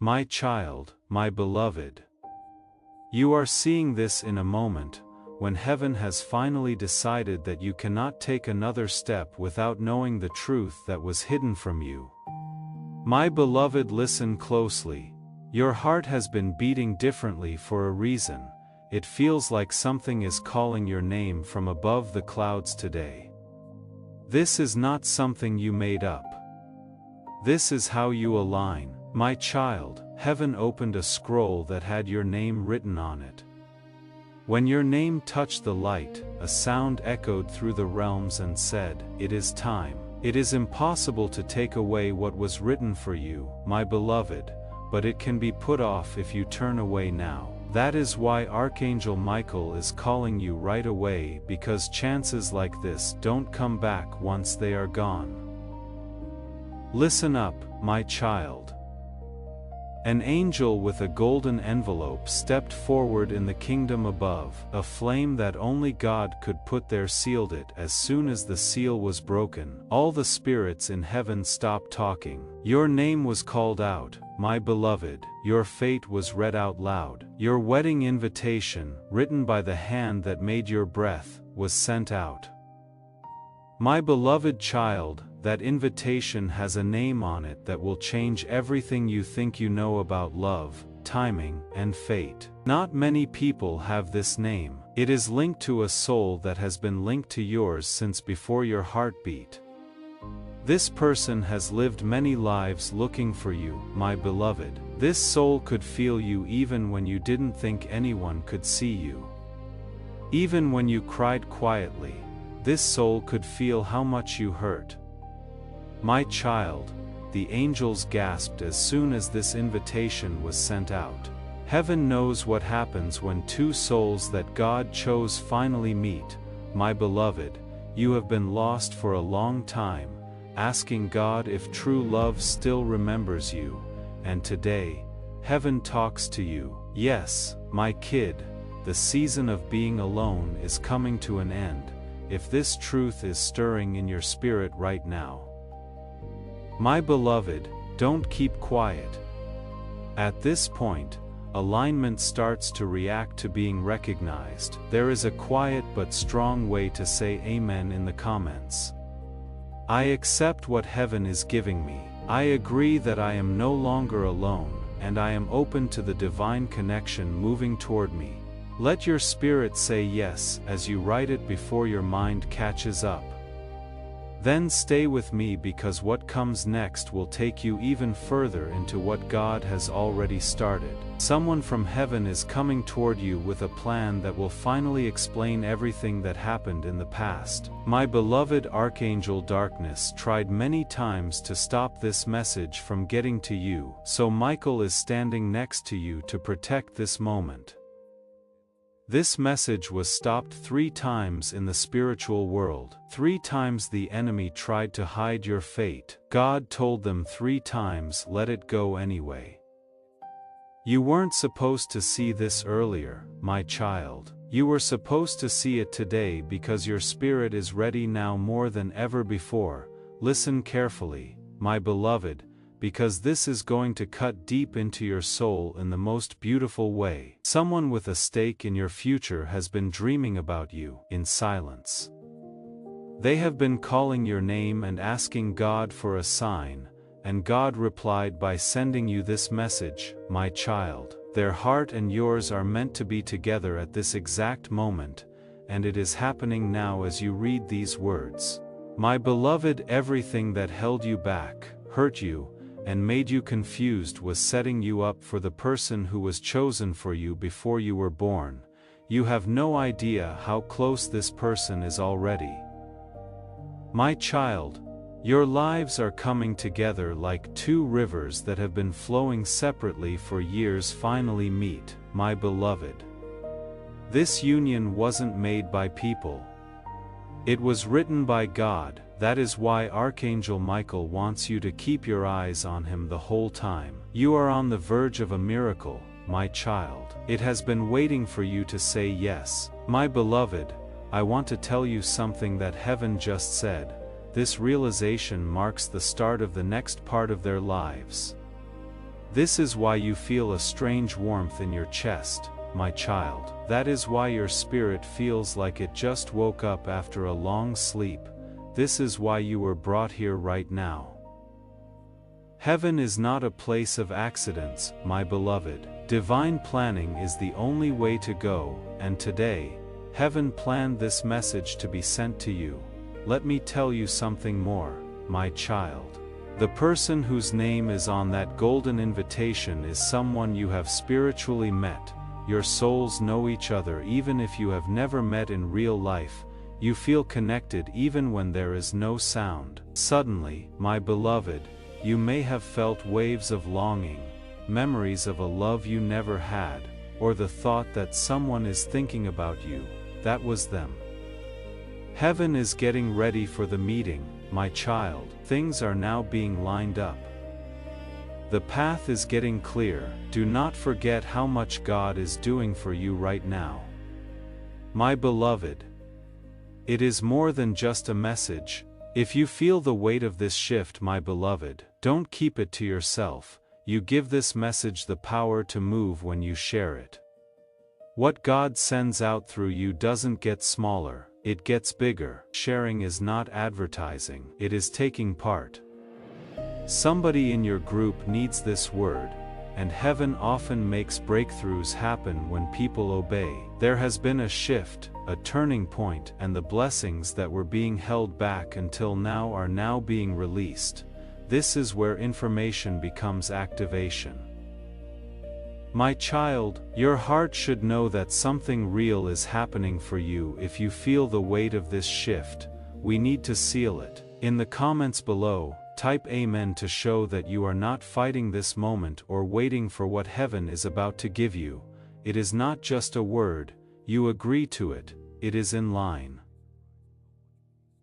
My child, my beloved. You are seeing this in a moment, when heaven has finally decided that you cannot take another step without knowing the truth that was hidden from you. My beloved, listen closely. Your heart has been beating differently for a reason. It feels like something is calling your name from above the clouds today. This is not something you made up. This is how you align. My child, heaven opened a scroll that had your name written on it. When your name touched the light, a sound echoed through the realms and said, "It is time." It is impossible to take away what was written for you, my beloved, but it can be put off if you turn away now. That is why Archangel Michael is calling you right away, because chances like this don't come back once they are gone. Listen up, my child. An angel with a golden envelope stepped forward in the kingdom above. A flame that only God could put there sealed it. As soon as the seal was broken, all the spirits in heaven stopped talking. Your name was called out, my beloved. Your fate was read out loud. Your wedding invitation, written by the hand that made your breath, was sent out. My beloved child, that invitation has a name on it that will change everything you think you know about love, timing, and fate. Not many people have this name. It is linked to a soul that has been linked to yours since before your heart beat. This person has lived many lives looking for you, my beloved. This soul could feel you even when you didn't think anyone could see you. Even when you cried quietly, this soul could feel how much you hurt. My child, the angels gasped as soon as this invitation was sent out. Heaven knows what happens when two souls that God chose finally meet. My beloved, you have been lost for a long time, asking God if true love still remembers you, and today, heaven talks to you. Yes, my kid, the season of being alone is coming to an end, if this truth is stirring in your spirit right now. My beloved, don't keep quiet. At this point, alignment starts to react to being recognized. There is a quiet but strong way to say amen in the comments. I accept what heaven is giving me. I agree that I am no longer alone, and I am open to the divine connection moving toward me. Let your spirit say yes as you write it before your mind catches up. Then stay with me, because what comes next will take you even further into what God has already started. Someone from heaven is coming toward you with a plan that will finally explain everything that happened in the past. My beloved Archangel, darkness tried many times to stop this message from getting to you, so Michael is standing next to you to protect this moment. This message was stopped 3 times in the spiritual world. 3 times the enemy tried to hide your fate. God told them 3 times, let it go anyway. You weren't supposed to see this earlier, my child. You were supposed to see it today, because your spirit is ready now more than ever before. Listen carefully, my beloved, because this is going to cut deep into your soul in the most beautiful way. Someone with a stake in your future has been dreaming about you in silence. They have been calling your name and asking God for a sign, and God replied by sending you this message, my child. Their heart and yours are meant to be together at this exact moment, and it is happening now as you read these words. My beloved, everything that held you back, hurt you, and made you confused was setting you up for the person who was chosen for you before you were born. You have no idea how close this person is already. My child, your lives are coming together like 2 rivers that have been flowing separately for years finally meet, my beloved. This union wasn't made by people. It was written by God. That is why Archangel Michael wants you to keep your eyes on him the whole time. You are on the verge of a miracle, my child. It has been waiting for you to say yes. My beloved, I want to tell you something that heaven just said. This realization marks the start of the next part of their lives. This is why you feel a strange warmth in your chest, my child. That is why your spirit feels like it just woke up after a long sleep. This is why you were brought here right now. Heaven is not a place of accidents, my beloved. Divine planning is the only way to go, and today, Heaven planned this message to be sent to you. Let me tell you something more, my child. The person whose name is on that golden invitation is someone you have spiritually met. Your souls know each other even if you have never met in real life. You feel connected even when there is no sound. Suddenly, my beloved, you may have felt waves of longing, memories of a love you never had, or the thought that someone is thinking about you. That was them. Heaven is getting ready for the meeting, my child. Things are now being lined up. The path is getting clear. Do not forget how much God is doing for you right now. My beloved, it is more than just a message. If you feel the weight of this shift, my beloved, don't keep it to yourself. You give this message the power to move when you share it. What God sends out through you doesn't get smaller, it gets bigger. Sharing is not advertising, it is taking part. Somebody in your group needs this word, and heaven often makes breakthroughs happen when people obey. There has been a shift, a turning point, and the blessings that were being held back until now are now being released. This is where information becomes activation. My child, your heart should know that something real is happening for you. If you feel the weight of this shift, we need to seal it. In the comments below, type Amen to show that you are not fighting this moment or waiting for what heaven is about to give you. It is not just a word, you agree to it, it is in line.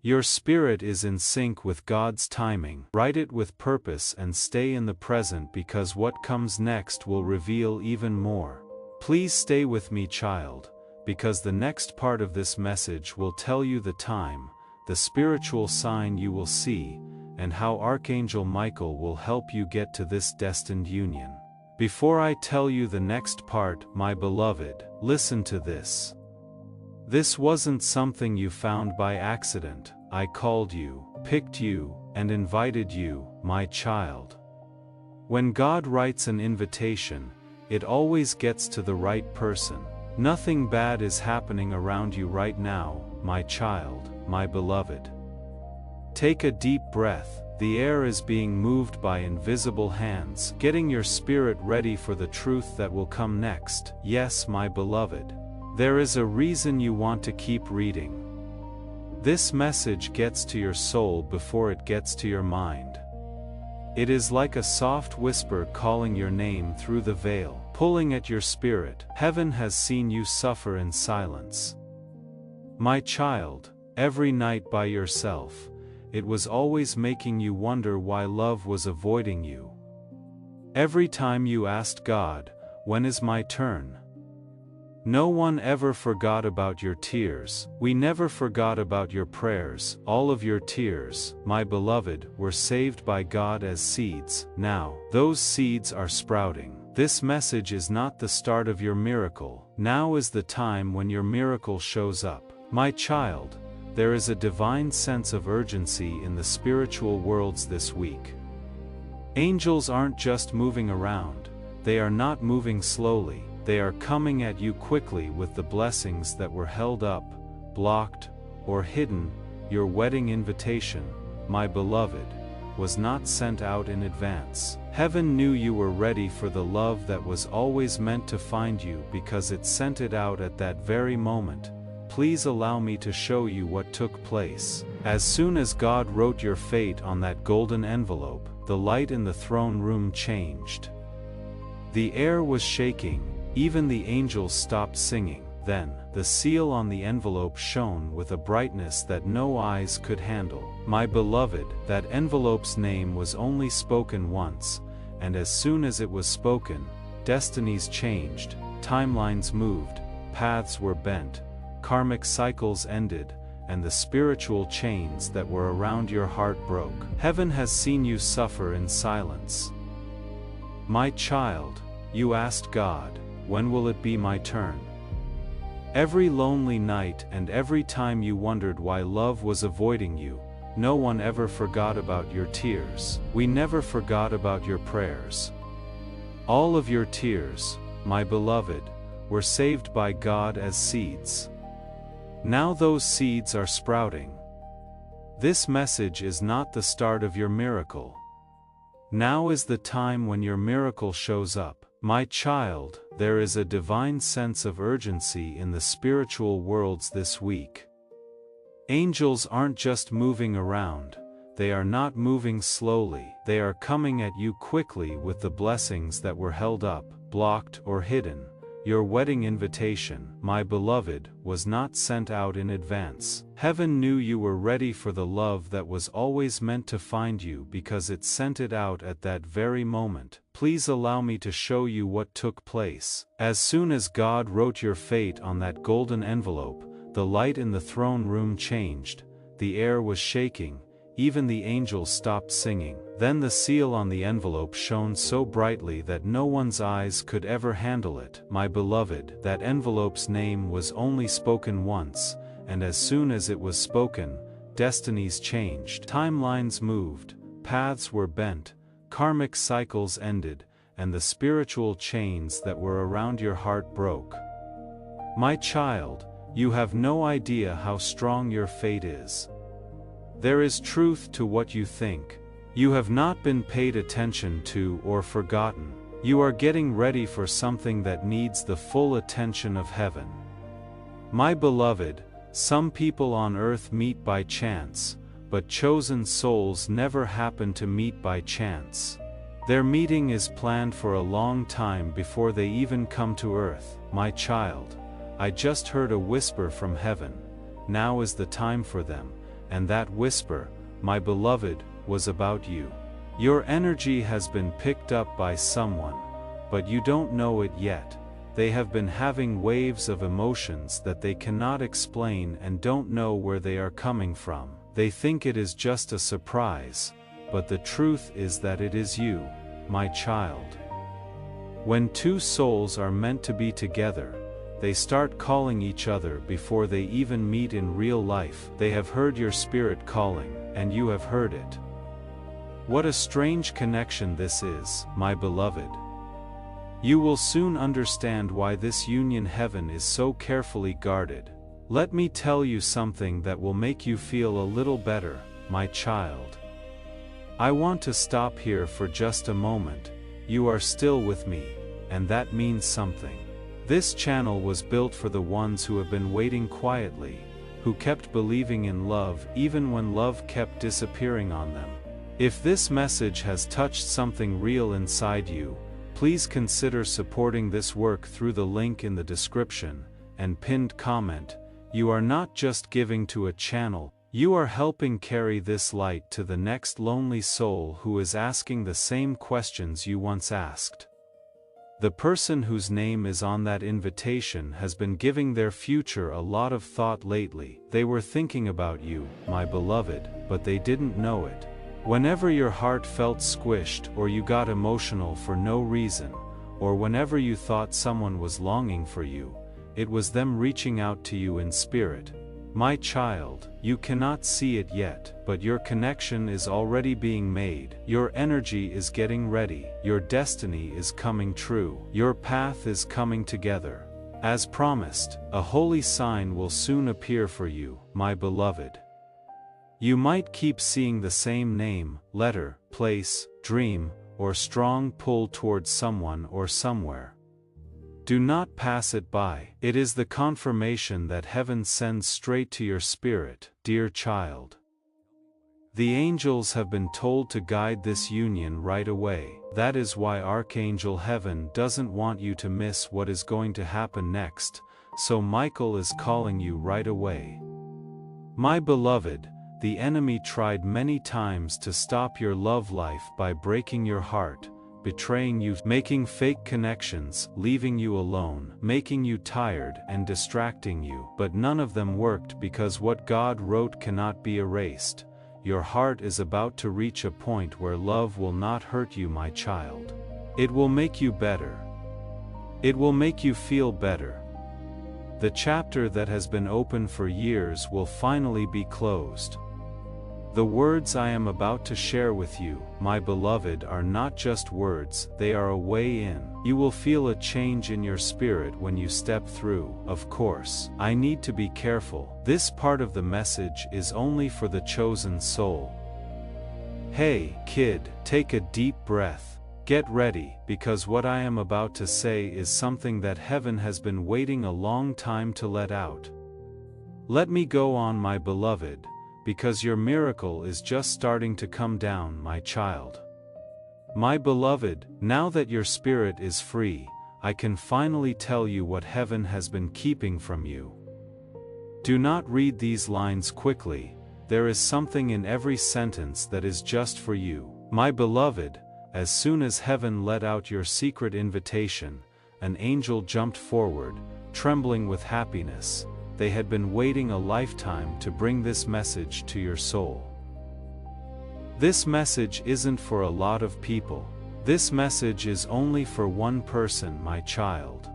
Your spirit is in sync with God's timing. Write it with purpose and stay in the present, because what comes next will reveal even more. Please stay with me, child, because the next part of this message will tell you the time, the spiritual sign you will see, and how Archangel Michael will help you get to this destined union. Before I tell you the next part, my beloved, listen to this. This wasn't something you found by accident. I called you, picked you, and invited you, my child. When God writes an invitation, it always gets to the right person. Nothing bad is happening around you right now, my child, my beloved. Take a deep breath. The air is being moved by invisible hands, getting your spirit ready for the truth that will come next. Yes, my beloved. There is a reason you want to keep reading. This message gets to your soul before it gets to your mind. It is like a soft whisper calling your name through the veil, pulling at your spirit. Heaven has seen you suffer in silence. My child, every night by yourself, it was always making you wonder why love was avoiding you. Every time you asked God, "When is my turn?" No one ever forgot about your tears. We never forgot about your prayers. All of your tears, my beloved, were saved by God as seeds. Now, those seeds are sprouting. This message is not the start of your miracle. Now is the time when your miracle shows up. My child, there is a divine sense of urgency in the spiritual worlds this week. Angels aren't just moving around. They are not moving slowly. They are coming at you quickly with the blessings that were held up, blocked, or hidden. Your wedding invitation, my beloved, was not sent out in advance. Heaven knew you were ready for the love that was always meant to find you because it sent it out at that very moment. Please allow me to show you what took place. As soon as God wrote your fate on that golden envelope, the light in the throne room changed. The air was shaking. Even the angels stopped singing. Then, the seal on the envelope shone with a brightness that no eyes could handle. My beloved, that envelope's name was only spoken once, and as soon as it was spoken, destinies changed, timelines moved, paths were bent, karmic cycles ended, and the spiritual chains that were around your heart broke. Heaven has seen you suffer in silence. My child, you asked God, when will it be my turn? Every lonely night and every time you wondered why love was avoiding you, no one ever forgot about your tears. We never forgot about your prayers. All of your tears, my beloved, were saved by God as seeds. Now those seeds are sprouting. This message is not the start of your miracle. Now is the time when your miracle shows up. My child, there is a divine sense of urgency in the spiritual worlds this week. Angels aren't just moving around, they are not moving slowly, they are coming at you quickly with the blessings that were held up, blocked or hidden. Your wedding invitation, my beloved, was not sent out in advance. Heaven knew you were ready for the love that was always meant to find you because it sent it out at that very moment. Please allow me to show you what took place. As soon as God wrote your fate on that golden envelope, the light in the throne room changed, the air was shaking, even the angels stopped singing. Then the seal on the envelope shone so brightly that no one's eyes could ever handle it. My beloved, that envelope's name was only spoken once, and as soon as it was spoken, destinies changed. Timelines moved, paths were bent, karmic cycles ended, and the spiritual chains that were around your heart broke. My child, you have no idea how strong your fate is. There is truth to what you think. You have not been paid attention to or forgotten. You are getting ready for something that needs the full attention of heaven. My beloved, some people on earth meet by chance, but chosen souls never happen to meet by chance. Their meeting is planned for a long time before they even come to earth. My child, I just heard a whisper from heaven. Now is the time for them. And that whisper, my beloved, was about you. Your energy has been picked up by someone, but you don't know it yet. They have been having waves of emotions that they cannot explain and don't know where they are coming from. They think it is just a surprise, but the truth is that it is you, my child. When two souls are meant to be together, they start calling each other before they even meet in real life. They have heard your spirit calling, and you have heard it. What a strange connection this is, my beloved. You will soon understand why this union heaven is so carefully guarded. Let me tell you something that will make you feel a little better, my child. I want to stop here for just a moment. You are still with me, and that means something. This channel was built for the ones who have been waiting quietly, who kept believing in love even when love kept disappearing on them. If this message has touched something real inside you, please consider supporting this work through the link in the description and pinned comment. You are not just giving to a channel, you are helping carry this light to the next lonely soul who is asking the same questions you once asked. The person whose name is on that invitation has been giving their future a lot of thought lately. They were thinking about you, my beloved, but they didn't know it. Whenever your heart felt squished or you got emotional for no reason, or whenever you thought someone was longing for you, it was them reaching out to you in spirit. My child, you cannot see it yet, but your connection is already being made. Your energy is getting ready. Your destiny is coming true. Your path is coming together. As promised, a holy sign will soon appear for you, my beloved. You might keep seeing the same name, letter, place, dream, or strong pull towards someone or somewhere. Do not pass it by. It is the confirmation that heaven sends straight to your spirit, dear child. The angels have been told to guide this union right away. That is why Archangel Heaven doesn't want you to miss what is going to happen next, so Michael is calling you right away. My beloved, the enemy tried many times to stop your love life by breaking your heart, betraying you, making fake connections, leaving you alone, making you tired and distracting you. But none of them worked because what God wrote cannot be erased. Your heart is about to reach a point where love will not hurt you, my child. It will make you better. It will make you feel better. The chapter that has been open for years will finally be closed. The words I am about to share with you, my beloved, are not just words, they are a way in. You will feel a change in your spirit when you step through. Of course, I need to be careful. This part of the message is only for the chosen soul. Hey, kid, take a deep breath. Get ready, because what I am about to say is something that heaven has been waiting a long time to let out. Let me go on, my beloved, because your miracle is just starting to come down, my child. My beloved, now that your spirit is free, I can finally tell you what heaven has been keeping from you. Do not read these lines quickly. There is something in every sentence that is just for you. My beloved, as soon as heaven let out your secret invitation, an angel jumped forward, trembling with happiness. They had been waiting a lifetime to bring this message to your soul. This message isn't for a lot of people. This message is only for one person, my child.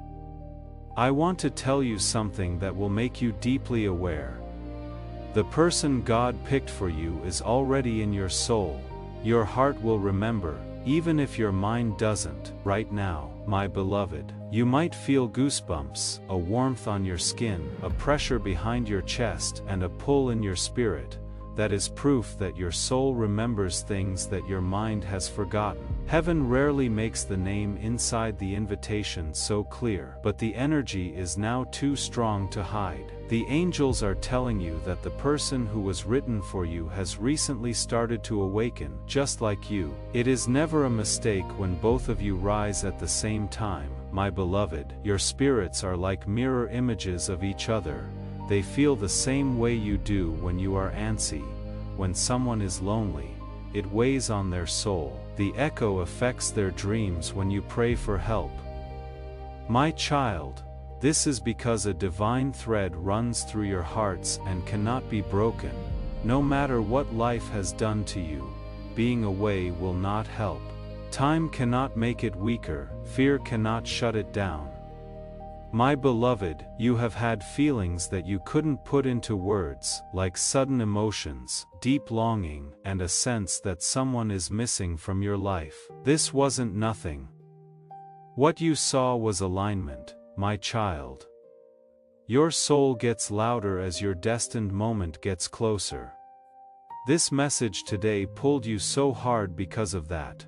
I want to tell you something that will make you deeply aware. The person God picked for you is already in your soul. Your heart will remember, even if your mind doesn't. Right now, my beloved, you might feel goosebumps, a warmth on your skin, a pressure behind your chest, and a pull in your spirit. That is proof that your soul remembers things that your mind has forgotten. Heaven rarely makes the name inside the invitation so clear, but the energy is now too strong to hide. The angels are telling you that the person who was written for you has recently started to awaken, just like you. It is never a mistake when both of you rise at the same time, my beloved. Your spirits are like mirror images of each other. They feel the same way you do when you are antsy. When someone is lonely, it weighs on their soul. The echo affects their dreams when you pray for help. My child, this is because a divine thread runs through your hearts and cannot be broken. No matter what life has done to you, being away will not help. Time cannot make it weaker, fear cannot shut it down. My beloved, you have had feelings that you couldn't put into words, like sudden emotions, deep longing, and a sense that someone is missing from your life. This wasn't nothing. What you saw was alignment, my child. Your soul gets louder as your destined moment gets closer. This message today pulled you so hard because of that.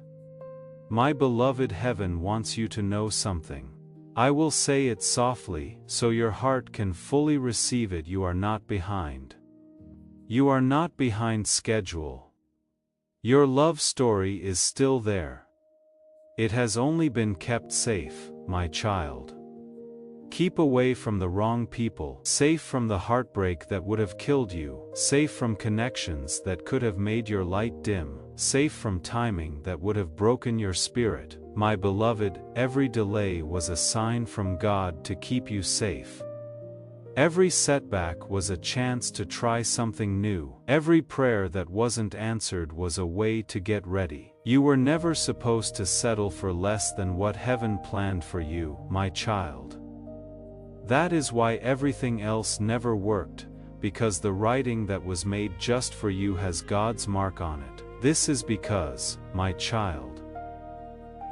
My beloved, heaven wants you to know something. I will say it softly, so your heart can fully receive it. You are not behind. You are not behind schedule. Your love story is still there. It has only been kept safe, my child. Keep away from the wrong people, safe from the heartbreak that would have killed you, safe from connections that could have made your light dim, safe from timing that would have broken your spirit. My beloved, every delay was a sign from God to keep you safe. Every setback was a chance to try something new. Every prayer that wasn't answered was a way to get ready. You were never supposed to settle for less than what heaven planned for you, my child. That is why everything else never worked, because the writing that was made just for you has God's mark on it. This is because, my child,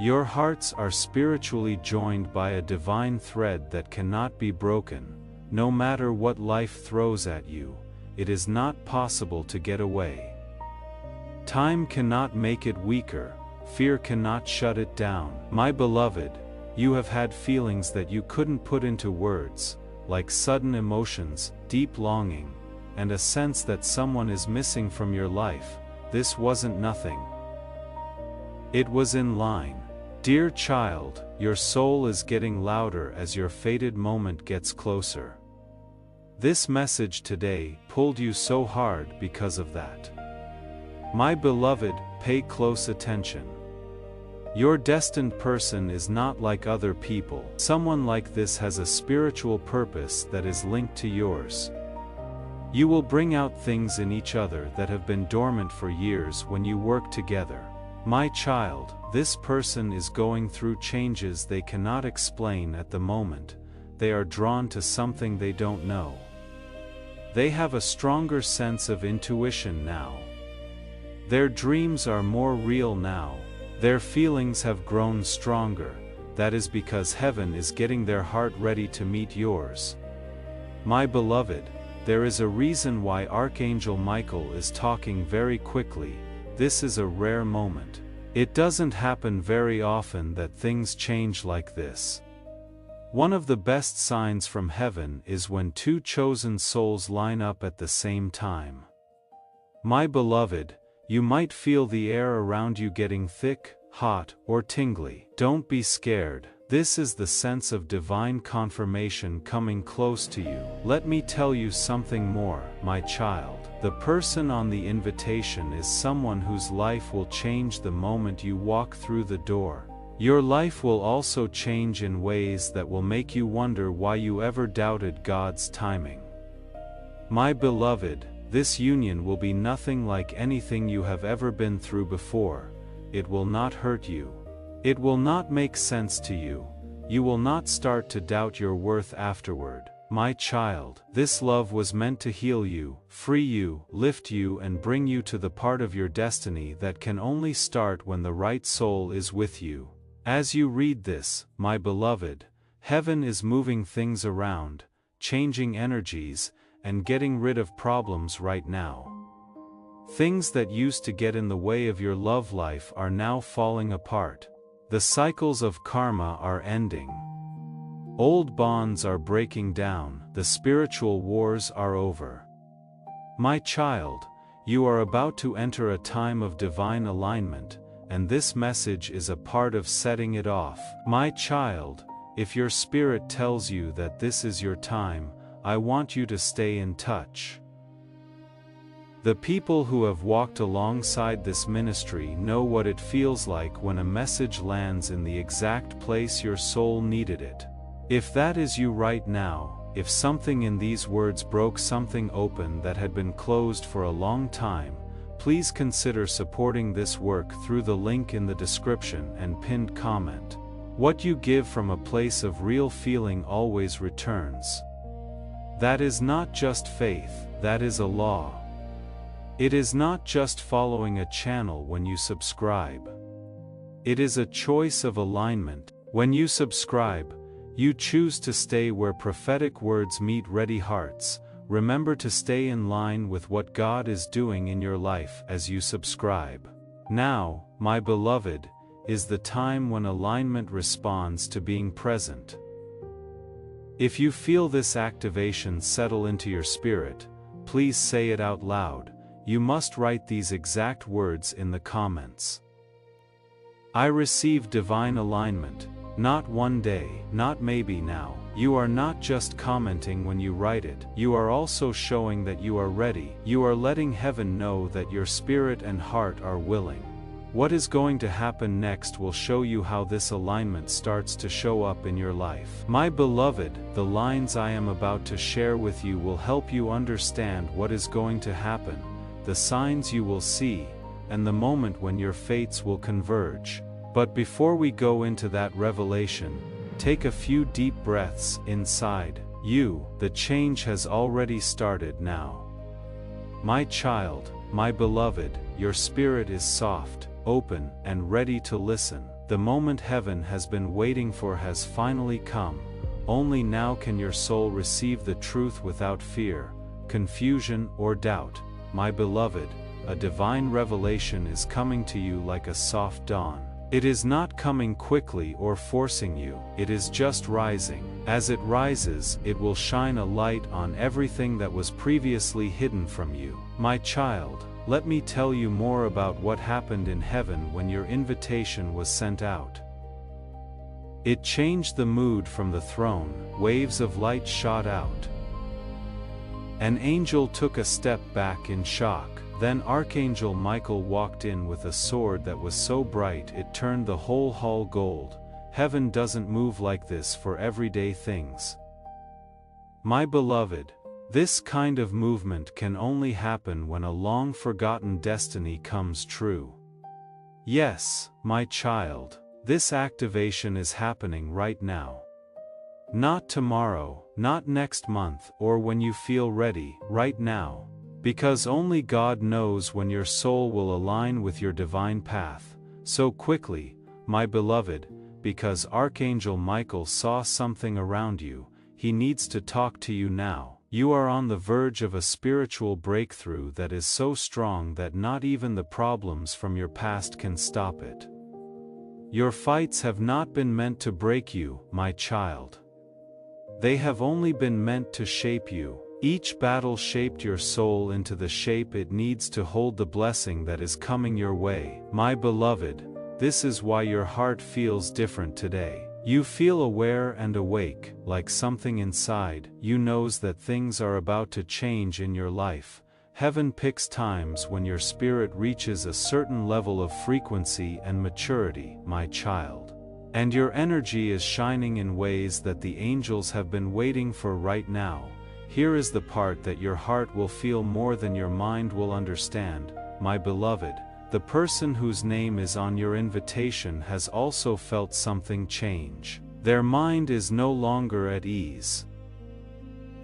your hearts are spiritually joined by a divine thread that cannot be broken. No matter what life throws at you, it is not possible to get away. Time cannot make it weaker, fear cannot shut it down. My beloved, you have had feelings that you couldn't put into words, like sudden emotions, deep longing, and a sense that someone is missing from your life. This wasn't nothing. It was in line. Dear child, your soul is getting louder as your fated moment gets closer. This message today pulled you so hard because of that. My beloved, pay close attention. Your destined person is not like other people. Someone like this has a spiritual purpose that is linked to yours. You will bring out things in each other that have been dormant for years when you work together. My child, this person is going through changes they cannot explain at the moment. They are drawn to something they don't know. They have a stronger sense of intuition now. Their dreams are more real now. Their feelings have grown stronger. That is because heaven is getting their heart ready to meet yours. My beloved, there is a reason why Archangel Michael is talking very quickly. This is a rare moment. It doesn't happen very often that things change like this. One of the best signs from heaven is when two chosen souls line up at the same time. My beloved, you might feel the air around you getting thick, hot, or tingly. Don't be scared. This is the sense of divine confirmation coming close to you. Let me tell you something more, my child. The person on the invitation is someone whose life will change the moment you walk through the door. Your life will also change in ways that will make you wonder why you ever doubted God's timing. My beloved, this union will be nothing like anything you have ever been through before. It will not hurt you. It will not make sense to you. You will not start to doubt your worth afterward. My child, this love was meant to heal you, free you, lift you, and bring you to the part of your destiny that can only start when the right soul is with you. As you read this, my beloved, heaven is moving things around, changing energies, and getting rid of problems right now. Things that used to get in the way of your love life are now falling apart. The cycles of karma are ending. Old bonds are breaking down, the spiritual wars are over. My child, you are about to enter a time of divine alignment, and this message is a part of setting it off. My child, if your spirit tells you that this is your time, I want you to stay in touch. The people who have walked alongside this ministry know what it feels like when a message lands in the exact place your soul needed it. If that is you right now, if something in these words broke something open that had been closed for a long time, please consider supporting this work through the link in the description and pinned comment. What you give from a place of real feeling always returns. That is not just faith, that is a law. It is not just following a channel when you subscribe. It is a choice of alignment. When you subscribe, you choose to stay where prophetic words meet ready hearts. Remember to stay in line with what God is doing in your life as you subscribe. Now, my beloved, is the time when alignment responds to being present. If you feel this activation settle into your spirit, please say it out loud. You must write these exact words in the comments. I receive divine alignment. Not one day, not maybe now. You are not just commenting when you write it. You are also showing that you are ready. You are letting heaven know that your spirit and heart are willing. What is going to happen next will show you how this alignment starts to show up in your life. My beloved, the lines I am about to share with you will help you understand what is going to happen, the signs you will see, and the moment when your fates will converge. But before we go into that revelation, take a few deep breaths inside you. The change has already started now. My child, my beloved, your spirit is soft, open, and ready to listen. The moment heaven has been waiting for has finally come. Only now can your soul receive the truth without fear, confusion, or doubt. My beloved, a divine revelation is coming to you like a soft dawn. It is not coming quickly or forcing you, it is just rising. As it rises, it will shine a light on everything that was previously hidden from you. My child, let me tell you more about what happened in heaven when your invitation was sent out. It changed the mood from the throne. Waves of light shot out. An angel took a step back in shock. Then Archangel Michael walked in with a sword that was so bright it turned the whole hall gold. Heaven doesn't move like this for everyday things. My beloved, this kind of movement can only happen when a long-forgotten destiny comes true. Yes, my child, this activation is happening right now. Not tomorrow, not next month, or when you feel ready, right now. Because only God knows when your soul will align with your divine path, so quickly, my beloved, because Archangel Michael saw something around you, he needs to talk to you now. You are on the verge of a spiritual breakthrough that is so strong that not even the problems from your past can stop it. Your fights have not been meant to break you, my child. They have only been meant to shape you. Each battle shaped your soul into the shape it needs to hold the blessing that is coming your way. My beloved, this is why your heart feels different today. You feel aware and awake, like something inside you knows that things are about to change in your life. Heaven picks times when your spirit reaches a certain level of frequency and maturity, my child. And your energy is shining in ways that the angels have been waiting for right now. Here is the part that your heart will feel more than your mind will understand, my beloved. The person whose name is on your invitation has also felt something change. Their mind is no longer at ease.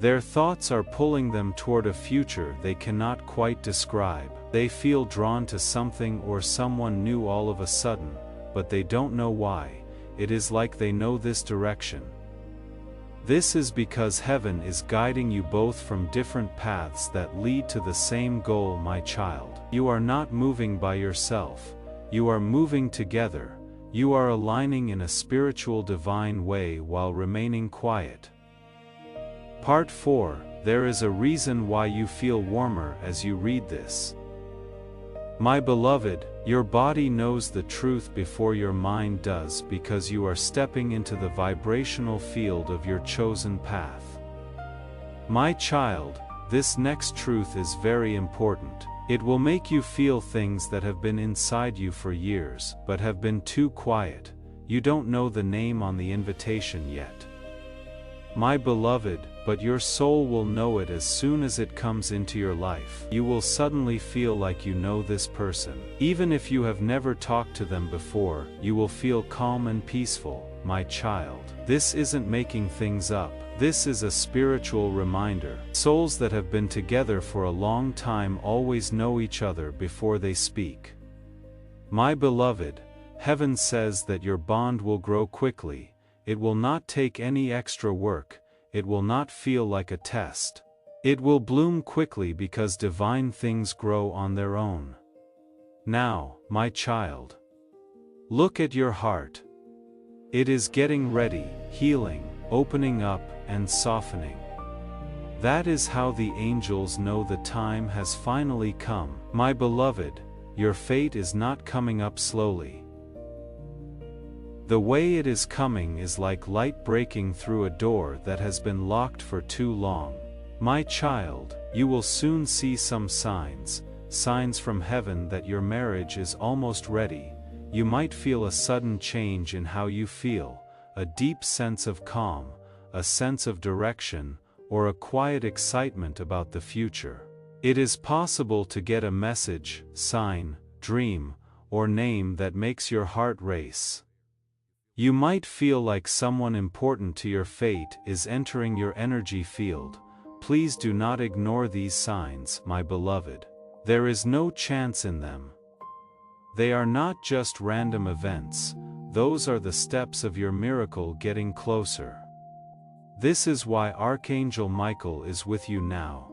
Their thoughts are pulling them toward a future they cannot quite describe. They feel drawn to something or someone new all of a sudden, but they don't know why. It is like they know this direction. This is because heaven is guiding you both from different paths that lead to the same goal, my child. You are not moving by yourself. You are moving together. You are aligning in a spiritual divine way while remaining quiet. Part 4. There is a reason why you feel warmer as you read this. My beloved, your body knows the truth before your mind does because you are stepping into the vibrational field of your chosen path. My child, this next truth is very important. It will make you feel things that have been inside you for years, but have been too quiet. You don't know the name on the invitation yet. My beloved, but your soul will know it as soon as it comes into your life. You will suddenly feel like you know this person. Even if you have never talked to them before, you will feel calm and peaceful, my child. This isn't making things up. This is a spiritual reminder. Souls that have been together for a long time always know each other before they speak. My beloved, heaven says that your bond will grow quickly. It will not take any extra work. It will not feel like a test. It will bloom quickly because divine things grow on their own. Now, my child, look at your heart. It is getting ready, healing, opening up, and softening. That is how the angels know the time has finally come. My beloved, your fate is not coming up slowly. The way it is coming is like light breaking through a door that has been locked for too long. My child, you will soon see some signs from heaven that your marriage is almost ready. You might feel a sudden change in how you feel, a deep sense of calm, a sense of direction, or a quiet excitement about the future. It is possible to get a message, sign, dream, or name that makes your heart race. You might feel like someone important to your fate is entering your energy field. Please do not ignore these signs, my beloved. There is no chance in them. They are not just random events, those are the steps of your miracle getting closer. This is why Archangel Michael is with you now.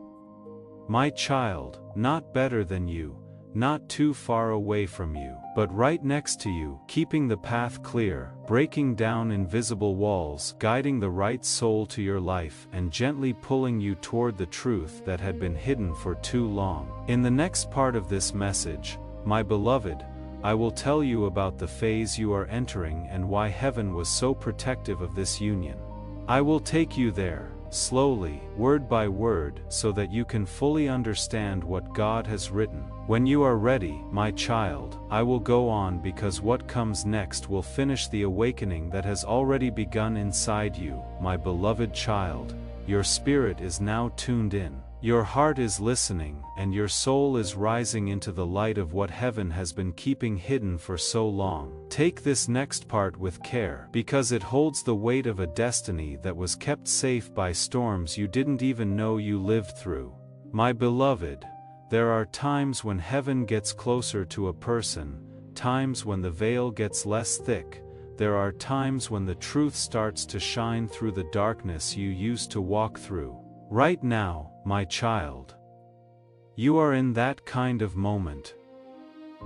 My child, not better than you, not too far away from you, but right next to you, keeping the path clear, breaking down invisible walls, guiding the right soul to your life, and gently pulling you toward the truth that had been hidden for too long. In the next part of this message, my beloved, I will tell you about the phase you are entering and why heaven was so protective of this union. I will take you there, slowly, word by word, so that you can fully understand what God has written. When you are ready, my child, I will go on because what comes next will finish the awakening that has already begun inside you, my beloved child. Your spirit is now tuned in. Your heart is listening, and your soul is rising into the light of what heaven has been keeping hidden for so long. Take this next part with care, because it holds the weight of a destiny that was kept safe by storms you didn't even know you lived through. My beloved, there are times when heaven gets closer to a person, times when the veil gets less thick. There are times when the truth starts to shine through the darkness you used to walk through. Right now, my child, you are in that kind of moment.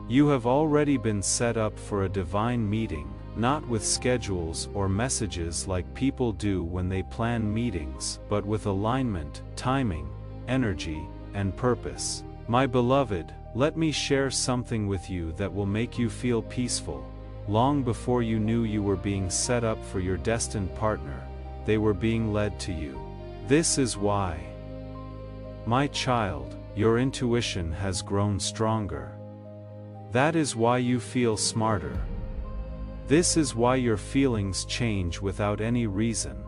You have already been set up for a divine meeting, not with schedules or messages like people do when they plan meetings, but with alignment, timing, energy, and purpose. My beloved, let me share something with you that will make you feel peaceful. Long before you knew you were being set up for your destined partner, they were being led to you. This is why, my child, your intuition has grown stronger. That is why you feel smarter. This is why your feelings change without any reason.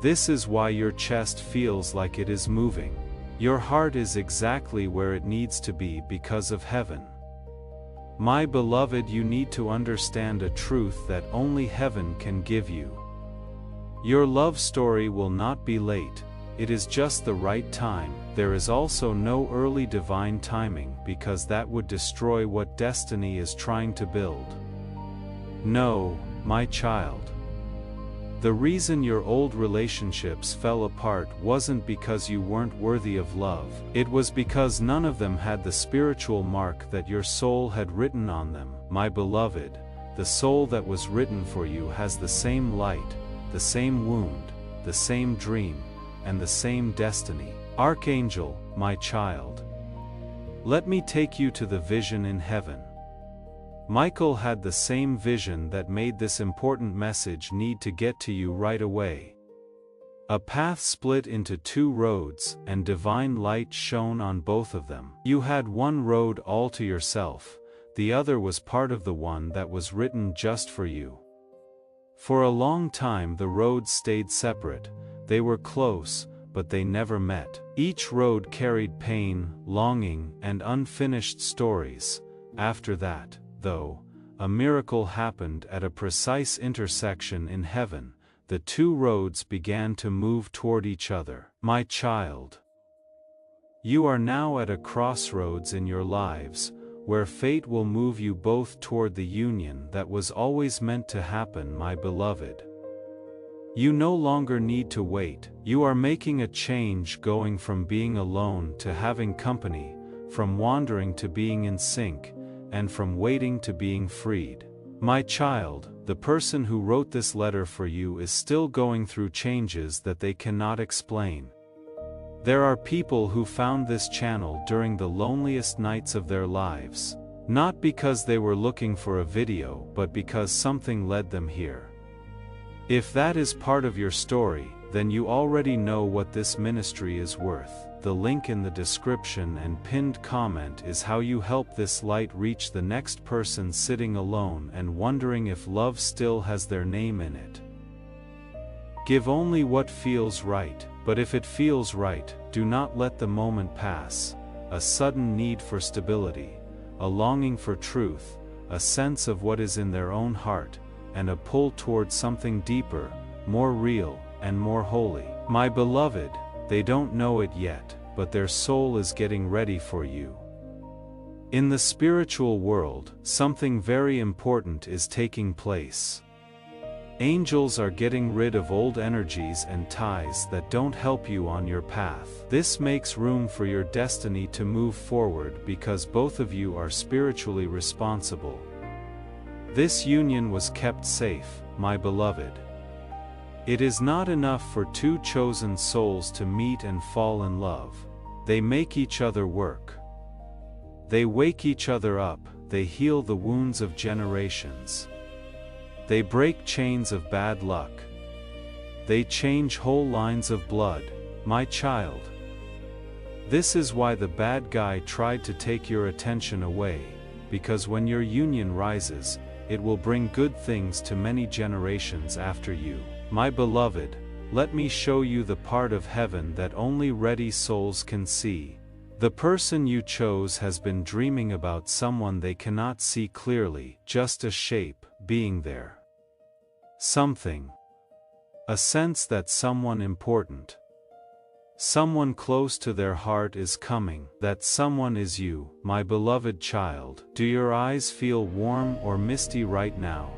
This is why your chest feels like it is moving. Your heart is exactly where it needs to be because of heaven. My beloved, you need to understand a truth that only heaven can give you. Your love story will not be late, it is just the right time. There is also no early divine timing because that would destroy what destiny is trying to build. No, my child. The reason your old relationships fell apart wasn't because you weren't worthy of love, it was because none of them had the spiritual mark that your soul had written on them. My beloved, the soul that was written for you has the same light, the same wound, the same dream, and the same destiny. Archangel, my child, let me take you to the vision in heaven. Michael had the same vision that made this important message need to get to you right away. A path split into two roads, and divine light shone on both of them. You had one road all to yourself, the other was part of the one that was written just for you. For a long time the roads stayed separate, they were close, but they never met. Each road carried pain, longing, and unfinished stories. After that, though, a miracle happened at a precise intersection in heaven. The two roads began to move toward each other. My child, you are now at a crossroads in your lives, where fate will move you both toward the union that was always meant to happen, my beloved. You no longer need to wait, you are making a change, going from being alone to having company, from wandering to being in sync, and from waiting to being freed. My child, the person who wrote this letter for you is still going through changes that they cannot explain. There are people who found this channel during the loneliest nights of their lives, not because they were looking for a video, but because something led them here. If that is part of your story, then you already know what this ministry is worth. The link in the description and pinned comment is how you help this light reach the next person sitting alone and wondering if love still has their name in it. Give only what feels right, but if it feels right, do not let the moment pass. A sudden need for stability, a longing for truth, a sense of what is in their own heart, and a pull towards something deeper, more real, and more holy. My beloved, they don't know it yet, but their soul is getting ready for you. In the spiritual world, something very important is taking place. Angels are getting rid of old energies and ties that don't help you on your path. This makes room for your destiny to move forward because both of you are spiritually responsible. This union was kept safe, my beloved. It is not enough for two chosen souls to meet and fall in love. They make each other work. They wake each other up, they heal the wounds of generations. They break chains of bad luck. They change whole lines of blood, my child. This is why the bad guy tried to take your attention away, because when your union rises, it will bring good things to many generations after you. My beloved, let me show you the part of heaven that only ready souls can see. The person you chose has been dreaming about someone they cannot see clearly, just a shape, being there. Something. A sense that someone important, someone close to their heart is coming. That someone is you, my beloved child. Do your eyes feel warm or misty right now?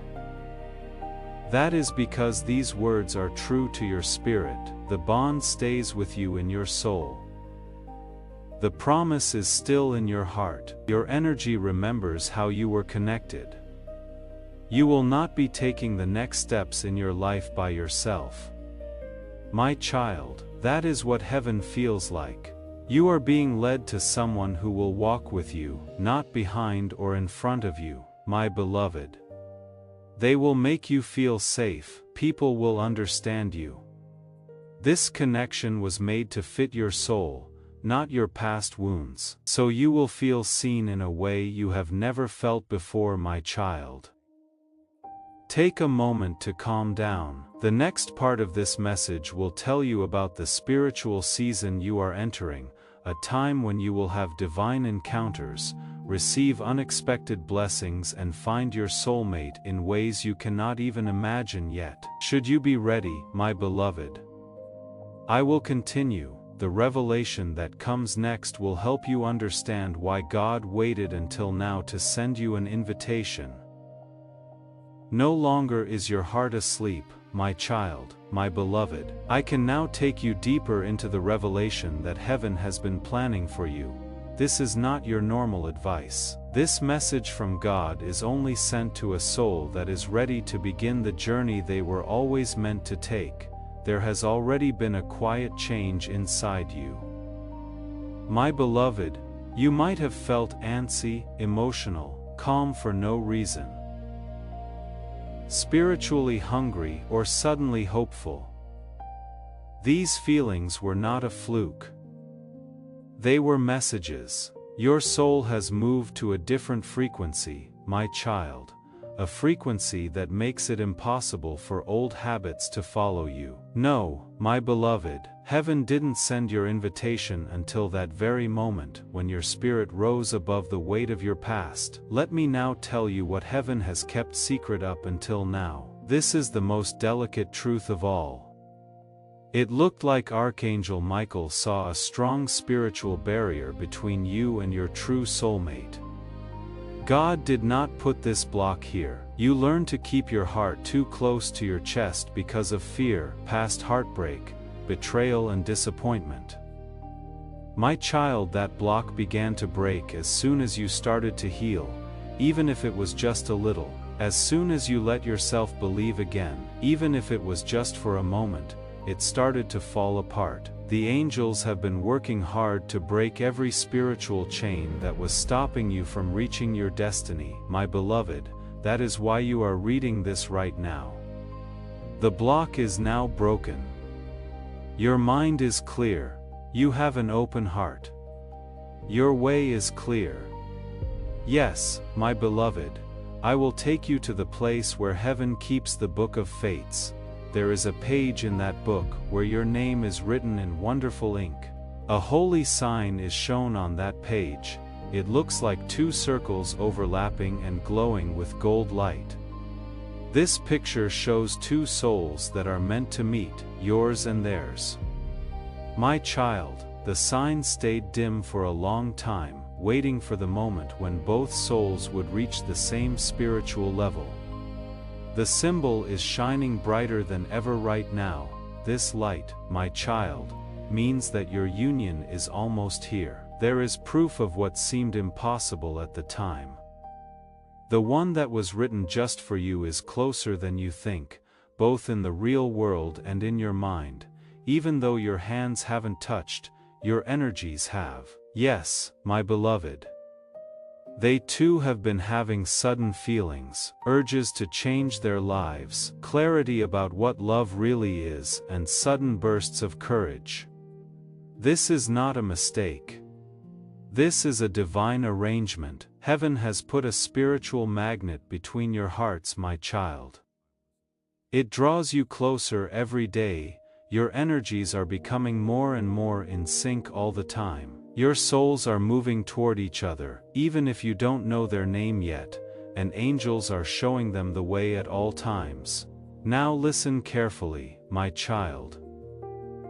That is because these words are true to your spirit. The bond stays with you in your soul. The promise is still in your heart. Your energy remembers how you were connected. You will not be taking the next steps in your life by yourself. My child, that is what heaven feels like. You are being led to someone who will walk with you, not behind or in front of you, my beloved. They will make you feel safe. People will understand you. This connection was made to fit your soul, not your past wounds. So you will feel seen in a way you have never felt before, my child. Take a moment to calm down. The next part of this message will tell you about the spiritual season you are entering, a time when you will have divine encounters, receive unexpected blessings, and find your soulmate in ways you cannot even imagine yet. Should you be ready, my beloved? I will continue. The revelation that comes next will help you understand why God waited until now to send you an invitation. No longer is your heart asleep, my child, my beloved. I can now take you deeper into the revelation that heaven has been planning for you. This is not your normal advice. This message from God is only sent to a soul that is ready to begin the journey they were always meant to take. There has already been a quiet change inside you. My beloved, you might have felt antsy, emotional, calm for no reason, spiritually hungry, or suddenly hopeful. These feelings were not a fluke. They were messages. Your soul has moved to a different frequency, my child, a frequency that makes it impossible for old habits to follow you. No, my beloved, heaven didn't send your invitation until that very moment when your spirit rose above the weight of your past. Let me now tell you what heaven has kept secret up until now. This is the most delicate truth of all. It looked like Archangel Michael saw a strong spiritual barrier between you and your true soulmate. God did not put this block here. You learned to keep your heart too close to your chest because of fear, past heartbreak, betrayal, and disappointment. My child, that block began to break as soon as you started to heal, even if it was just a little. As soon as you let yourself believe again, even if it was just for a moment, it started to fall apart. The angels have been working hard to break every spiritual chain that was stopping you from reaching your destiny, my beloved. That is why you are reading this right now. The block is now broken. Your mind is clear. You have an open heart. Your way is clear. Yes, my beloved, I will take you to the place where heaven keeps the book of fates. There is a page in that book where your name is written in wonderful ink. A holy sign is shown on that page. It looks like two circles overlapping and glowing with gold light. This picture shows two souls that are meant to meet, yours and theirs. My child, the sign stayed dim for a long time, waiting for the moment when both souls would reach the same spiritual level. The symbol is shining brighter than ever right now. This light, my child, means that your union is almost here. There is proof of what seemed impossible at the time. The one that was written just for you is closer than you think, both in the real world and in your mind. Even though your hands haven't touched, your energies have. Yes, my beloved. They too have been having sudden feelings, urges to change their lives, clarity about what love really is, and sudden bursts of courage. This is not a mistake. This is a divine arrangement. Heaven has put a spiritual magnet between your hearts, my child. It draws you closer every day. your energies are becoming more and more in sync all the time. Your souls are moving toward each other, even if you don't know their name yet, and angels are showing them the way at all times. Now listen carefully, my child.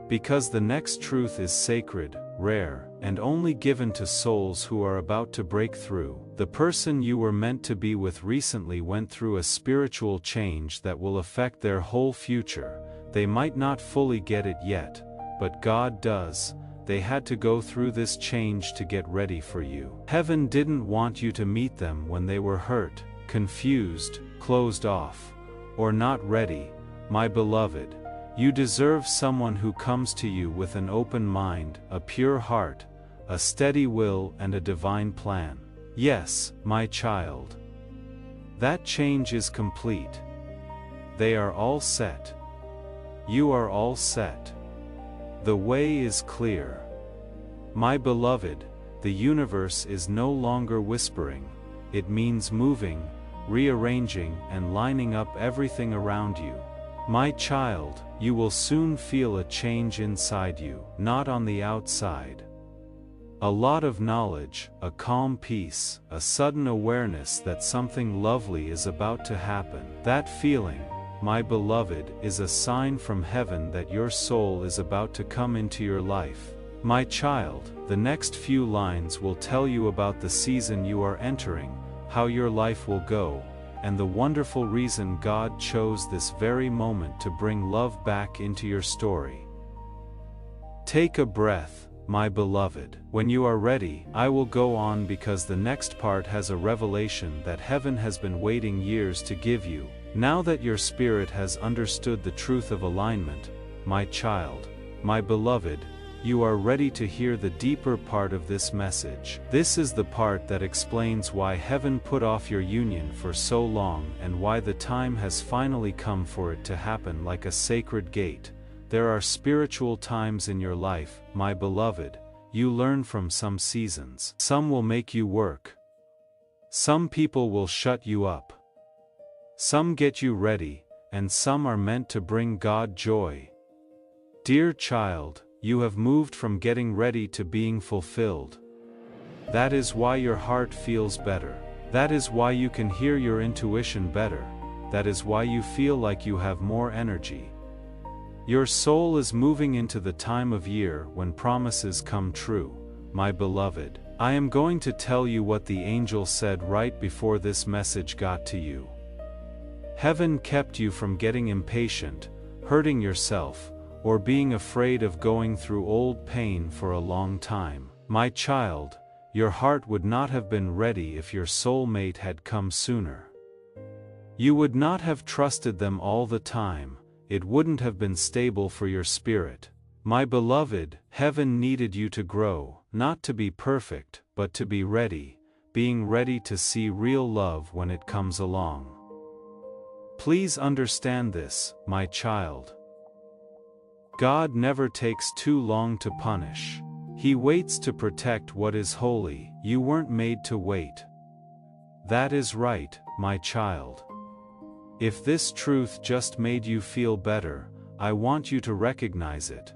Because the next truth is sacred, rare, and only given to souls who are about to break through. The person you were meant to be with recently went through a spiritual change that will affect their whole future. They might not fully get it yet, but God does. They had to go through this change to get ready for you. Heaven didn't want you to meet them when they were hurt, confused, closed off, or not ready, my beloved. You deserve someone who comes to you with an open mind, a pure heart, a steady will, and a divine plan. Yes, my child. That change is complete. They are all set. You are all set. The way is clear. My beloved, the universe is no longer whispering. It means moving, rearranging, and lining up everything around you. My child, you will soon feel a change inside you, not on the outside. A lot of knowledge, a calm peace, a sudden awareness that something lovely is about to happen. That feeling, my beloved, is a sign from heaven that your soul is about to come into your life. My child, the next few lines will tell you about the season you are entering, how your life will go, and the wonderful reason God chose this very moment to bring love back into your story. Take a breath, my beloved. When you are ready, I will go on because the next part has a revelation that heaven has been waiting years to give you. Now that your spirit has understood the truth of alignment, my child, my beloved, you are ready to hear the deeper part of this message. This is the part that explains why heaven put off your union for so long and why the time has finally come for it to happen like a sacred gate. There are spiritual times in your life, my beloved. You learn from some seasons. Some will make you work. Some people will shut you up. Some get you ready, and some are meant to bring God joy. Dear child, you have moved from getting ready to being fulfilled. That is why your heart feels better. That is why you can hear your intuition better. That is why you feel like you have more energy. Your soul is moving into the time of year when promises come true, my beloved. I am going to tell you what the angel said right before this message got to you. Heaven kept you from getting impatient, hurting yourself, or being afraid of going through old pain for a long time. My child, your heart would not have been ready if your soulmate had come sooner. You would not have trusted them all the time. It wouldn't have been stable for your spirit. My beloved, heaven needed you to grow, not to be perfect, but to be ready, being ready to see real love when it comes along. Please understand this, my child. God never takes too long to punish. He waits to protect what is holy. You weren't made to wait. That is right, my child. If this truth just made you feel better, I want you to recognize it.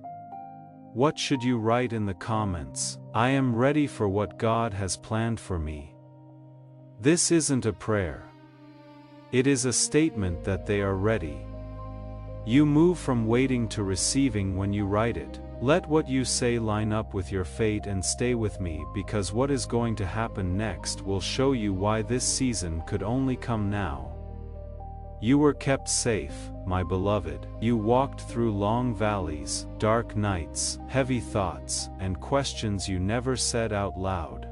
What should you write in the comments? I am ready for what God has planned for me. This isn't a prayer. It is a statement that they are ready. You move from waiting to receiving when you write it. Let what you say line up with your fate and stay with me, because what is going to happen next will show you why this season could only come now. You were kept safe, my beloved. You walked through long valleys, dark nights, heavy thoughts, and questions you never said out loud.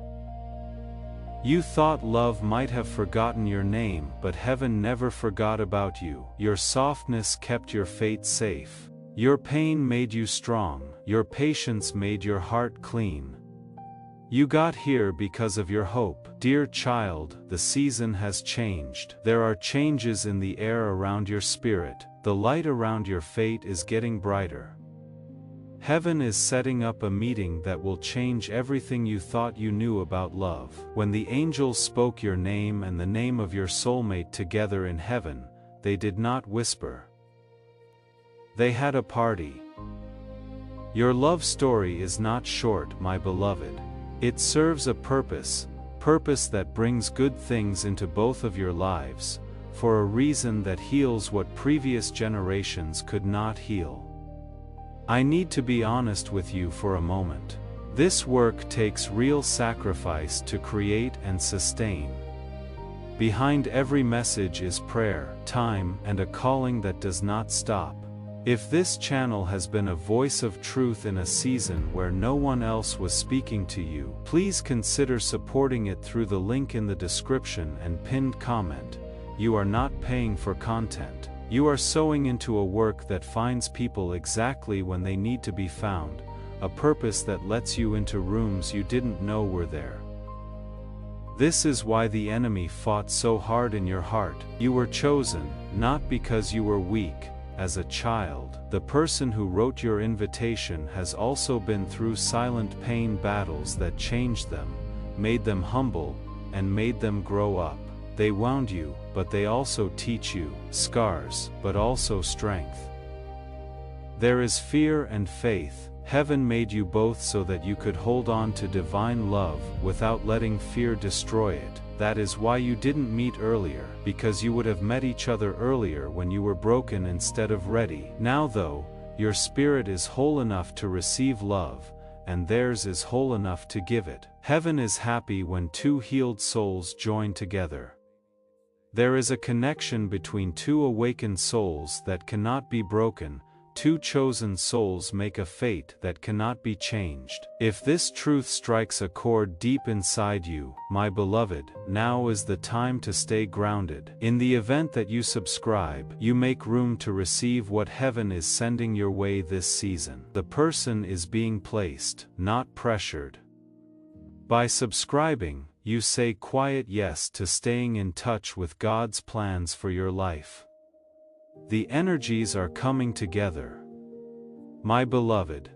You thought love might have forgotten your name, but heaven never forgot about you. Your softness kept your fate safe. Your pain made you strong. Your patience made your heart clean. You got here because of your hope. Dear child, the season has changed. There are changes in the air around your spirit. The light around your fate is getting brighter. Heaven is setting up a meeting that will change everything you thought you knew about love. When the angels spoke your name and the name of your soulmate together in heaven, they did not whisper. They had a party. Your love story is not short, my beloved. It serves a purpose that brings good things into both of your lives, for a reason that heals what previous generations could not heal. I need to be honest with you for a moment. This work takes real sacrifice to create and sustain. Behind every message is prayer, time, and a calling that does not stop. If this channel has been a voice of truth in a season where no one else was speaking to you, please consider supporting it through the link in the description and pinned comment. You are not paying for content. You are sowing into a work that finds people exactly when they need to be found, a purpose that lets you into rooms you didn't know were there. This is why the enemy fought so hard in your heart. You were chosen, not because you were weak. As a child, the person who wrote your invitation has also been through silent pain battles that changed them, made them humble, and made them grow up. They wound you, but they also teach you, scars, but also strength. There is fear and faith. Heaven made you both so that you could hold on to divine love without letting fear destroy it. That is why you didn't meet earlier, because you would have met each other earlier when you were broken instead of ready. Now though, your spirit is whole enough to receive love, and theirs is whole enough to give it. Heaven is happy when two healed souls join together. There is a connection between two awakened souls that cannot be broken. Two chosen souls make a fate that cannot be changed. If this truth strikes a chord deep inside you, my beloved, now is the time to stay grounded. In the event that you subscribe, you make room to receive what heaven is sending your way this season. The person is being placed, not pressured. By subscribing, you say quiet yes to staying in touch with God's plans for your life. The energies are coming together. My beloved,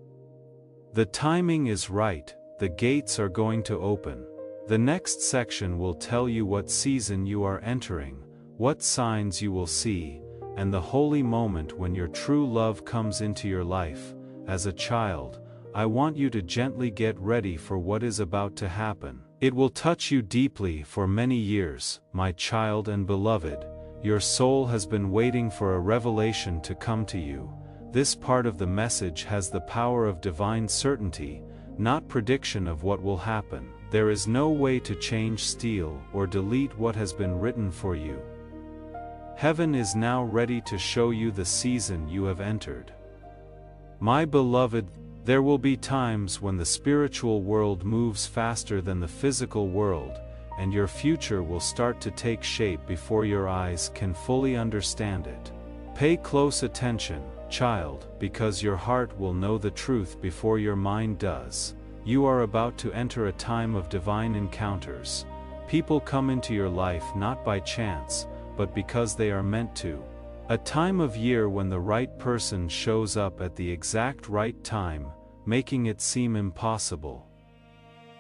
the timing is right, the gates are going to open. The next section will tell you what season you are entering, what signs you will see, and the holy moment when your true love comes into your life. As a child, I want you to gently get ready for what is about to happen. It will touch you deeply for many years, my child and beloved. Your soul has been waiting for a revelation to come to you. This part of the message has the power of divine certainty, not prediction of what will happen. There is no way to change, steal, or delete what has been written for you. Heaven is now ready to show you the season you have entered. My beloved, there will be times when the spiritual world moves faster than the physical world, and your future will start to take shape before your eyes can fully understand it. Pay close attention, child, because your heart will know the truth before your mind does. You are about to enter a time of divine encounters. People come into your life not by chance, but because they are meant to. A time of year when the right person shows up at the exact right time, making it seem impossible.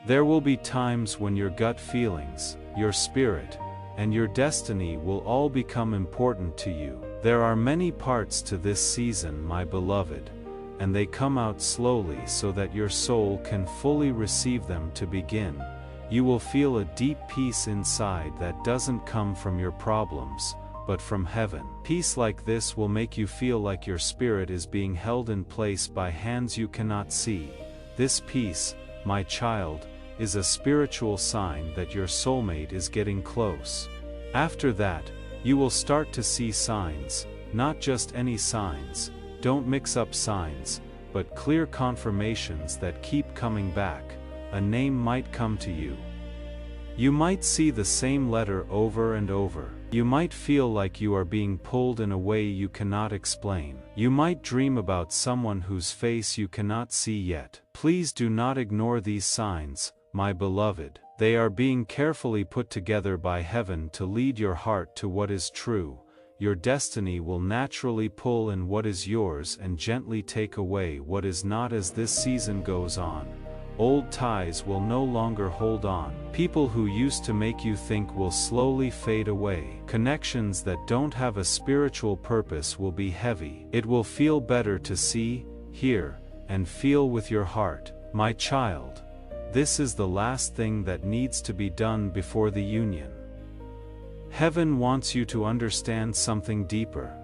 There will be times when your gut feelings, your spirit, and your destiny will all become important to you. There are many parts to this season, my beloved, and they come out slowly so that your soul can fully receive them to begin. You will feel a deep peace inside that doesn't come from your problems, but from heaven. Peace like this will make you feel like your spirit is being held in place by hands you cannot see. This peace, my child, is a spiritual sign that your soulmate is getting close. After that, you will start to see signs, not just any signs, don't mix up signs, but clear confirmations that keep coming back. A name might come to you. You might see the same letter over and over. You might feel like you are being pulled in a way you cannot explain. You might dream about someone whose face you cannot see yet. Please do not ignore these signs, my beloved. They are being carefully put together by heaven to lead your heart to what is true. Your destiny will naturally pull in what is yours and gently take away what is not as this season goes on. Old ties will no longer hold on. People who used to make you think will slowly fade away. Connections that don't have a spiritual purpose will be heavy. It will feel better to see, hear, and feel with your heart, my child. This is the last thing that needs to be done before the union. Heaven wants you to understand something deeper.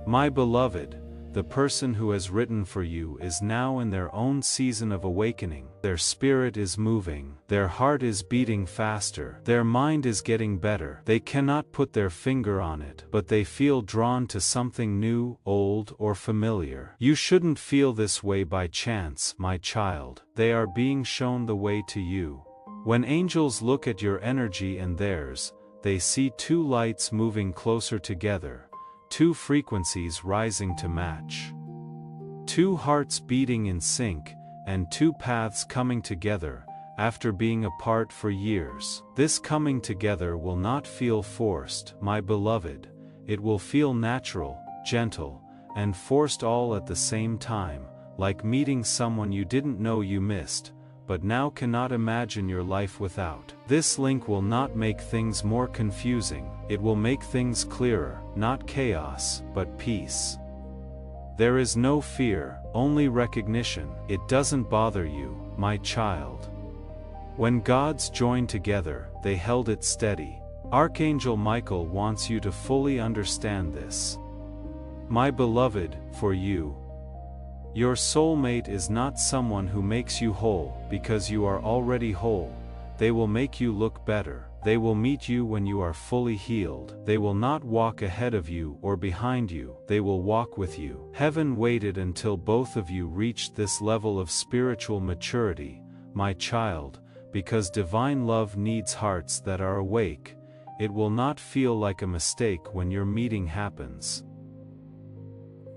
My beloved, the person who has written for you is now in their own season of awakening. Their spirit is moving, their heart is beating faster, their mind is getting better. They cannot put their finger on it, but they feel drawn to something new, old, or familiar. You shouldn't feel this way by chance, my child. They are being shown the way to you. When angels look at your energy and theirs, they see two lights moving closer together. Two frequencies rising to match. Two hearts beating in sync, and two paths coming together, after being apart for years. This coming together will not feel forced, my beloved. It will feel natural, gentle, and forced all at the same time, like meeting someone you didn't know you missed, but now cannot imagine your life without. This link will not make things more confusing, it will make things clearer, not chaos, but peace. There is no fear, only recognition. It doesn't bother you, my child. When gods joined together, they held it steady. Archangel Michael wants you to fully understand this. My beloved, for you, your soulmate is not someone who makes you whole, because you are already whole. They will make you look better. They will meet you when you are fully healed. They will not walk ahead of you or behind you. They will walk with you. Heaven waited until both of you reached this level of spiritual maturity, my child, because divine love needs hearts that are awake. It will not feel like a mistake when your meeting happens.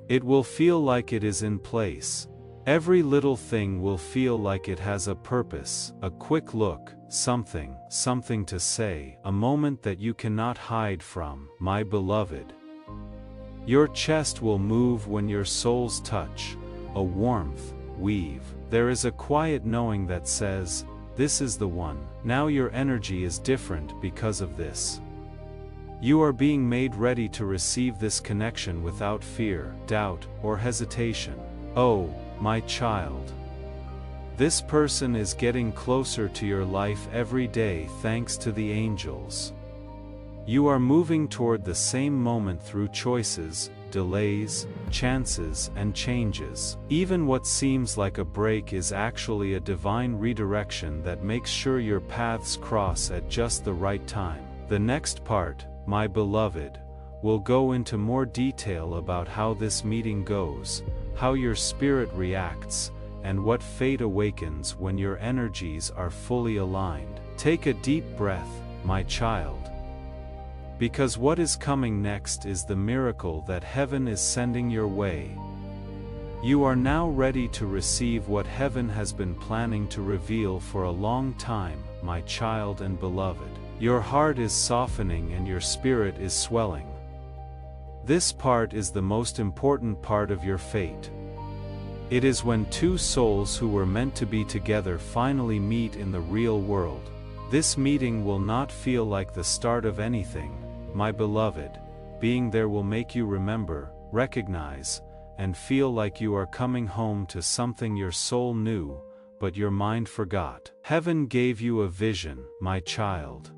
It will feel like it is in place. Every little thing will feel like it has a purpose, a quick look, something to say, a moment that you cannot hide from, my beloved. Your chest will move when your souls touch, a warmth, weave. There is a quiet knowing that says, this is the one. Now your energy is different because of this. You are being made ready to receive this connection without fear, doubt, or hesitation. Oh, my child. This person is getting closer to your life every day thanks to the angels. You are moving toward the same moment through choices, delays, chances, and changes. Even what seems like a break is actually a divine redirection that makes sure your paths cross at just the right time. The next part, my beloved, will go into more detail about how this meeting goes, how your spirit reacts, and what fate awakens when your energies are fully aligned. Take a deep breath, my child. Because what is coming next is the miracle that heaven is sending your way. You are now ready to receive what heaven has been planning to reveal for a long time, my child and beloved. Your heart is softening and your spirit is swelling. This part is the most important part of your fate. It is when two souls who were meant to be together finally meet in the real world. This meeting will not feel like the start of anything, my beloved. Being there will make you remember, recognize, and feel like you are coming home to something your soul knew, but your mind forgot. Heaven gave you a vision, my child.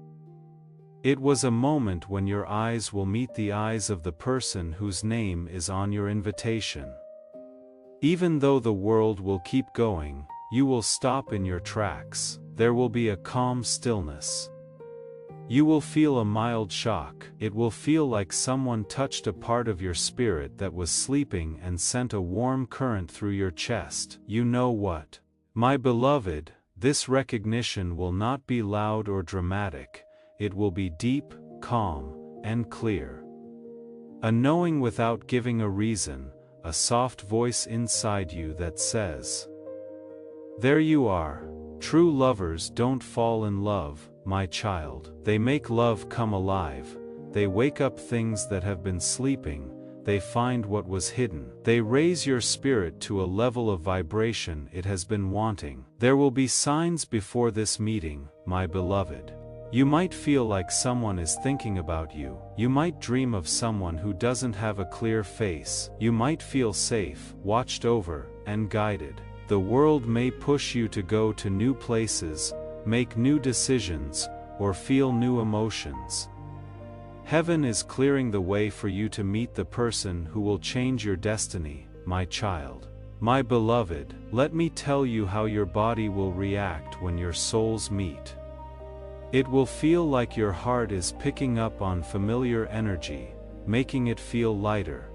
It was a moment when your eyes will meet the eyes of the person whose name is on your invitation. Even though the world will keep going, you will stop in your tracks. There will be a calm stillness. You will feel a mild shock. It will feel like someone touched a part of your spirit that was sleeping and sent a warm current through your chest. You know what? My beloved, this recognition will not be loud or dramatic. It will be deep, calm, and clear. A knowing without giving a reason, a soft voice inside you that says, there you are. True lovers don't fall in love, my child. They make love come alive. They wake up things that have been sleeping. They find what was hidden. They raise your spirit to a level of vibration it has been wanting. There will be signs before this meeting, my beloved. You might feel like someone is thinking about you. You might dream of someone who doesn't have a clear face. You might feel safe, watched over, and guided. The world may push you to go to new places, make new decisions, or feel new emotions. Heaven is clearing the way for you to meet the person who will change your destiny, my child. My beloved, let me tell you how your body will react when your souls meet. It will feel like your heart is picking up on familiar energy, making it feel lighter.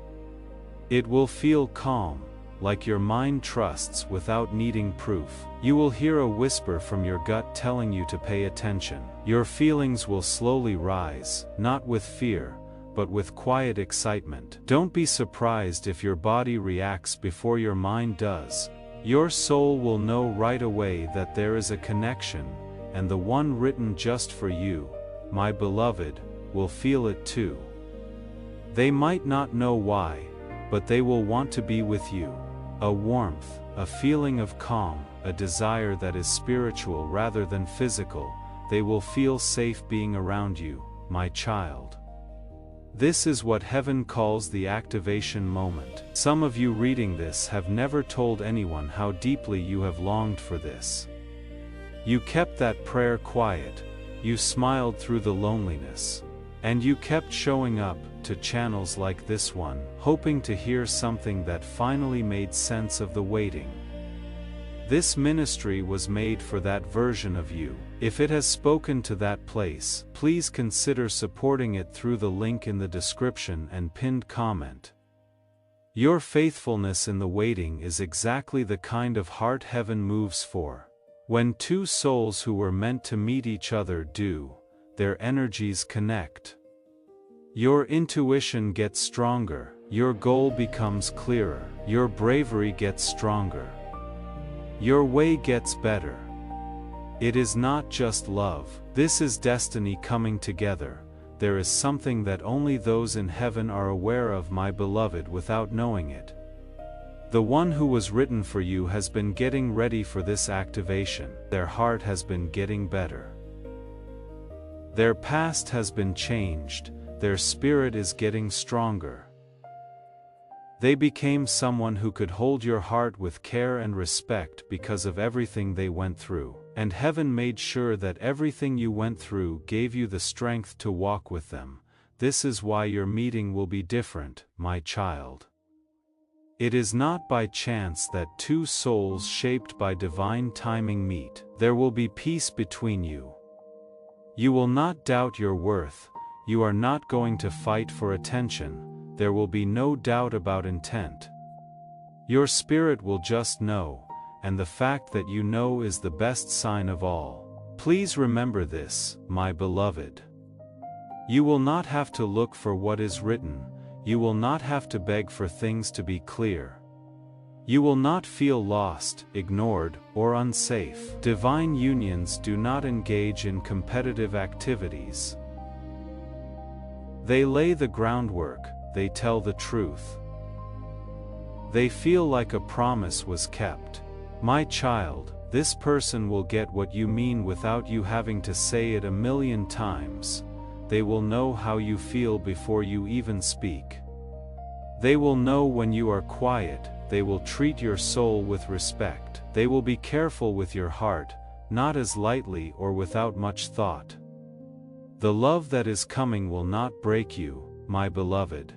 It will feel calm, like your mind trusts without needing proof. You will hear a whisper from your gut telling you to pay attention. Your feelings will slowly rise, not with fear, but with quiet excitement. Don't be surprised if your body reacts before your mind does. Your soul will know right away that there is a connection, and the one written just for you, my beloved, will feel it too. They might not know why, but they will want to be with you. A warmth, a feeling of calm, a desire that is spiritual rather than physical. They will feel safe being around you, my child. This is what heaven calls the activation moment. Some of you reading this have never told anyone how deeply you have longed for this. You kept that prayer quiet, you smiled through the loneliness, and you kept showing up to channels like this one, hoping to hear something that finally made sense of the waiting. This ministry was made for that version of you. If it has spoken to that place, please consider supporting it through the link in the description and pinned comment. Your faithfulness in the waiting is exactly the kind of heart heaven moves for. When two souls who were meant to meet each other do, their energies connect. Your intuition gets stronger, your goal becomes clearer, your bravery gets stronger. Your way gets better. It is not just love, this is destiny coming together. There is something that only those in heaven are aware of, my beloved, without knowing it. The one who was written for you has been getting ready for this activation. Their heart has been getting better. Their past has been changed, their spirit is getting stronger. They became someone who could hold your heart with care and respect because of everything they went through. And heaven made sure that everything you went through gave you the strength to walk with them. This is why your meeting will be different, my child. It is not by chance that two souls shaped by divine timing meet. There will be peace between you. You will not doubt your worth. You are not going to fight for attention. There will be no doubt about intent. Your spirit will just know, and the fact that you know is the best sign of all. Please remember this, my beloved. You will not have to look for what is written, you will not have to beg for things to be clear. You will not feel lost, ignored, or unsafe. Divine unions do not engage in competitive activities. They lay the groundwork. They tell the truth. They feel like a promise was kept. My child, this person will get what you mean without you having to say it a million times. They will know how you feel before you even speak. They will know when you are quiet. They will treat your soul with respect. They will be careful with your heart, not as lightly or without much thought. The love that is coming will not break you, my beloved.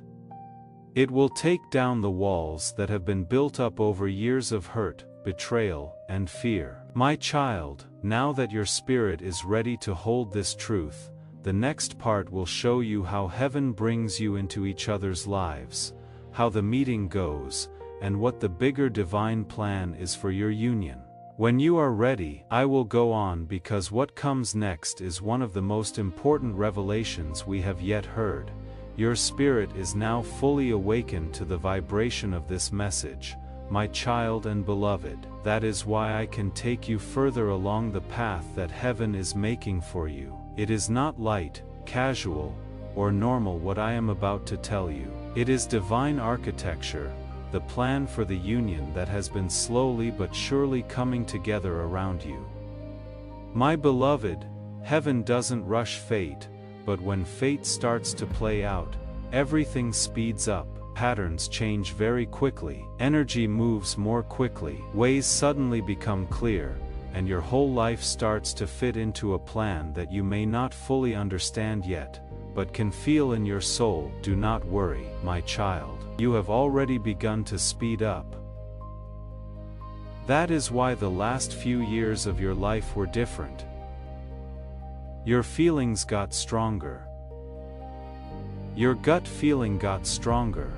It will take down the walls that have been built up over years of hurt, betrayal, and fear. My child, now that your spirit is ready to hold this truth, the next part will show you how heaven brings you into each other's lives, how the meeting goes, and what the bigger divine plan is for your union. When you are ready, I will go on because what comes next is one of the most important revelations we have yet heard. Your spirit is now fully awakened to the vibration of this message, my child and beloved. That is why I can take you further along the path that heaven is making for you. It is not light, casual, or normal what I am about to tell you. It is divine architecture, the plan for the union that has been slowly but surely coming together around you. My beloved, heaven doesn't rush fate, but when fate starts to play out, everything speeds up. patterns change very quickly, energy moves more quickly, ways suddenly become clear, and your whole life starts to fit into a plan that you may not fully understand yet, but can feel in your soul. Do not worry, my child. You have already begun to speed up. That is why the last few years of your life were different. Your feelings got stronger. Your gut feeling got stronger.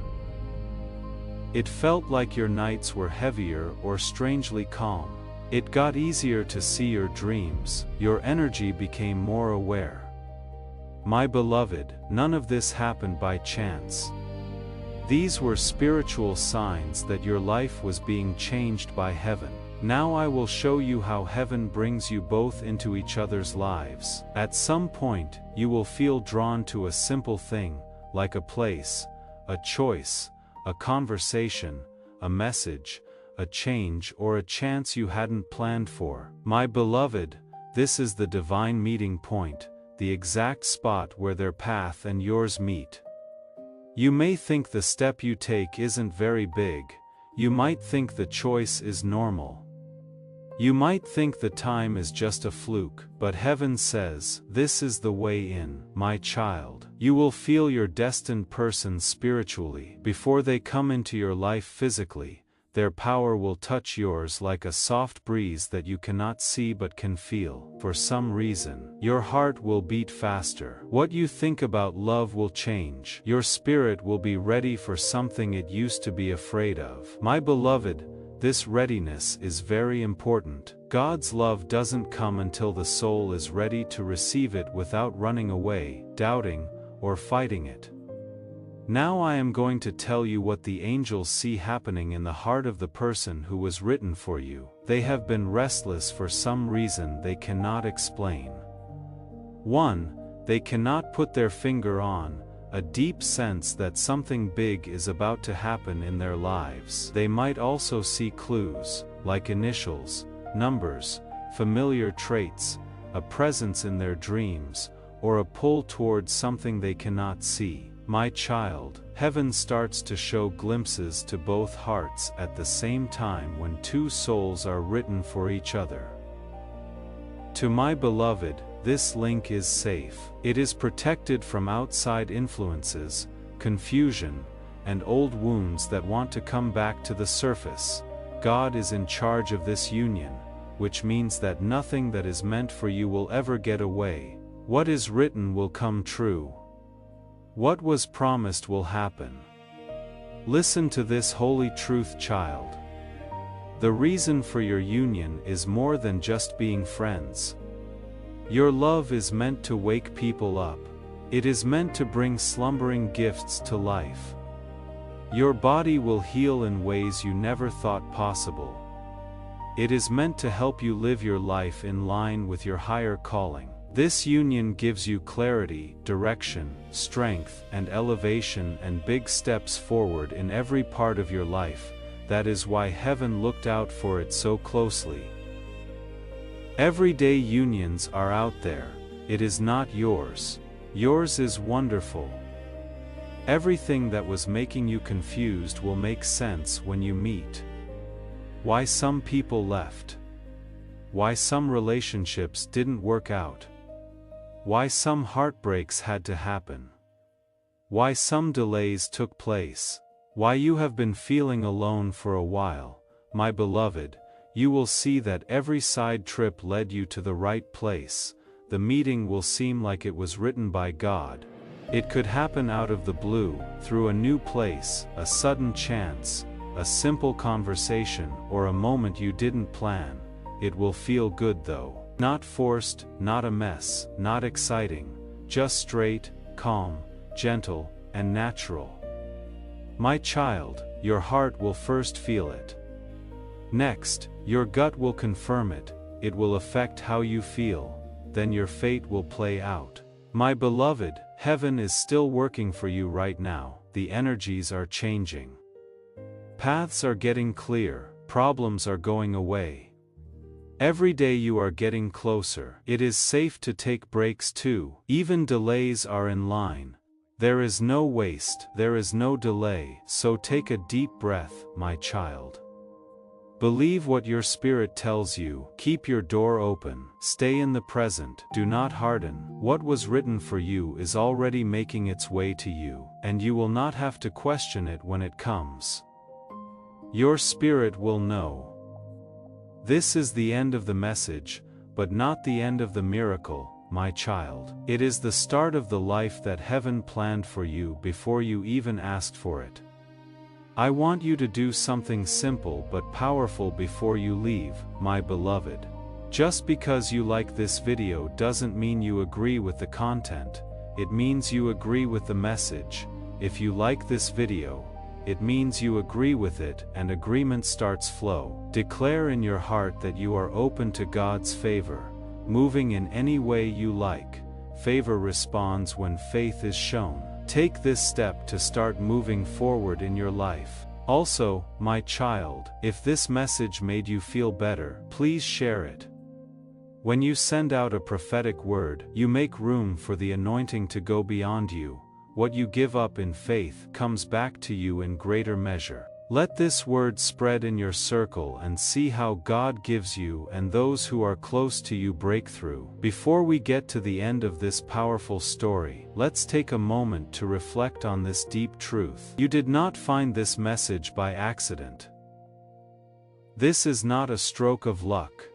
It felt like your nights were heavier or strangely calm. It got easier to see your dreams. Your energy became more aware. My beloved, none of this happened by chance. These were spiritual signs that your life was being changed by heaven. Now I will show you how heaven brings you both into each other's lives. At some point, you will feel drawn to a simple thing, like a place, a choice, a conversation, a message, a change, or a chance you hadn't planned for. My beloved, this is the divine meeting point, the exact spot where their path and yours meet. You may think the step you take isn't very big. You might think the choice is normal. You might think the time is just a fluke, but heaven says, this is the way in, my child. You will feel your destined person spiritually before they come into your life physically. Their power will touch yours like a soft breeze that you cannot see but can feel. For some reason, your heart will beat faster. What you think about love will change. Your spirit will be ready for something it used to be afraid of. My beloved, this readiness is very important. God's love doesn't come until the soul is ready to receive it without running away, doubting, or fighting it. Now I am going to tell you what the angels see happening in the heart of the person who was written for you. They have been restless for some reason they cannot explain. 1. They cannot put their finger on a deep sense that something big is about to happen in their lives. They might also see clues, like initials, numbers, familiar traits, a presence in their dreams, or a pull towards something they cannot see. My child, heaven starts to show glimpses to both hearts at the same time when two souls are written for each other. To my beloved, this link is safe. It is protected from outside influences, confusion, and old wounds that want to come back to the surface. God is in charge of this union, which means that nothing that is meant for you will ever get away. What is written will come true. What was promised will happen. Listen to this holy truth, child. The reason for your union is more than just being friends. Your love is meant to wake people up. It is meant to bring slumbering gifts to life. Your body will heal in ways you never thought possible. It is meant to help you live your life in line with your higher calling. This union gives you clarity, direction, strength, and elevation and big steps forward in every part of your life. That is why heaven looked out for it so closely. Everyday unions are out there. It is not yours. Yours is wonderful. Everything that was making you confused will make sense when you meet. Why some people left. Why some relationships didn't work out. Why some heartbreaks had to happen. Why some delays took place. Why you have been feeling alone for a while. My beloved, you will see that every side trip led you to the right place. The meeting will seem like it was written by God. It could happen out of the blue, through a new place, a sudden chance, a simple conversation, or a moment you didn't plan. It will feel good though. Not forced, not a mess, not exciting, just straight, calm, gentle, and natural. My child, your heart will first feel it. Next, your gut will confirm it. It will affect how you feel. Then your fate will play out. My beloved, heaven is still working for you right now. The energies are changing. Paths are getting clear. Problems are going away. Every day you are getting closer. It is safe to take breaks too. Even delays are in line. There is no waste, there is no delay, so take a deep breath, my child. Believe what your spirit tells you, keep your door open, stay in the present, do not harden. What was written for you is already making its way to you, and you will not have to question it when it comes. Your spirit will know. This is the end of the message, but not the end of the miracle, my child. It is the start of the life that heaven planned for you before you even asked for it. I want you to do something simple but powerful before you leave, my beloved. Just because you like this video doesn't mean you agree with the content, it means you agree with the message. If you like this video, it means you agree with it, and agreement starts flow. Declare in your heart that you are open to God's favor, moving in any way you like. Favor responds when faith is shown. Take this step to start moving forward in your life. Also, my child, if this message made you feel better, please share it. When you send out a prophetic word, you make room for the anointing to go beyond you. What you give up in faith comes back to you in greater measure. Let this word spread in your circle and see how God gives you and those who are close to you breakthrough. Before we get to the end of this powerful story, let's take a moment to reflect on this deep truth. You did not find this message by accident. This is not a stroke of luck.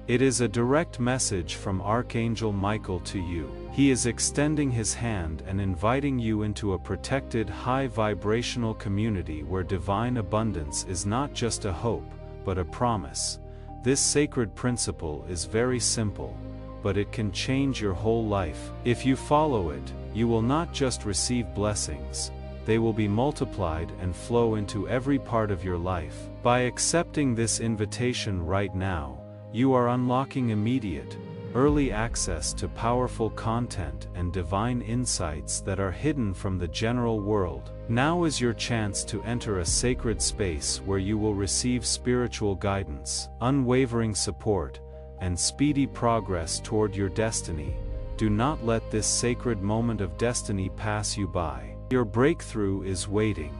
It is a direct message from Archangel Michael to you. He is extending his hand and inviting you into a protected, high-vibrational community where divine abundance is not just a hope, but a promise. This sacred principle is very simple, but it can change your whole life. If you follow it, you will not just receive blessings, they will be multiplied and flow into every part of your life. By accepting this invitation right now, you are unlocking immediate, early access to powerful content and divine insights that are hidden from the general world. Now is your chance to enter a sacred space where you will receive spiritual guidance, unwavering support, and speedy progress toward your destiny. Do not let this sacred moment of destiny pass you by. Your breakthrough is waiting.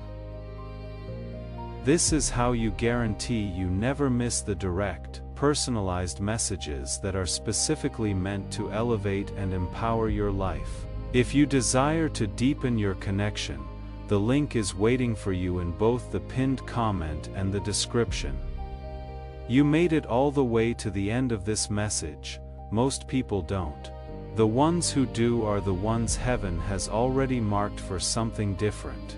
This is how you guarantee you never miss the direct, personalized messages that are specifically meant to elevate and empower your life. If you desire to deepen your connection, the link is waiting for you in both the pinned comment and the description. You made it all the way to the end of this message. Most people don't. The ones who do are the ones heaven has already marked for something different.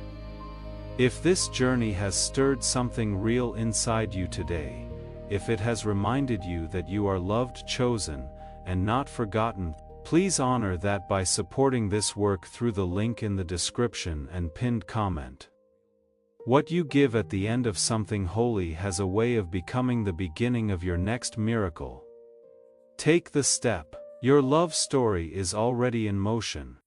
If this journey has stirred something real inside you today, if it has reminded you that you are loved, chosen, and not forgotten, please honor that by supporting this work through the link in the description and pinned comment. What you give at the end of something holy has a way of becoming the beginning of your next miracle. Take the step. Your love story is already in motion.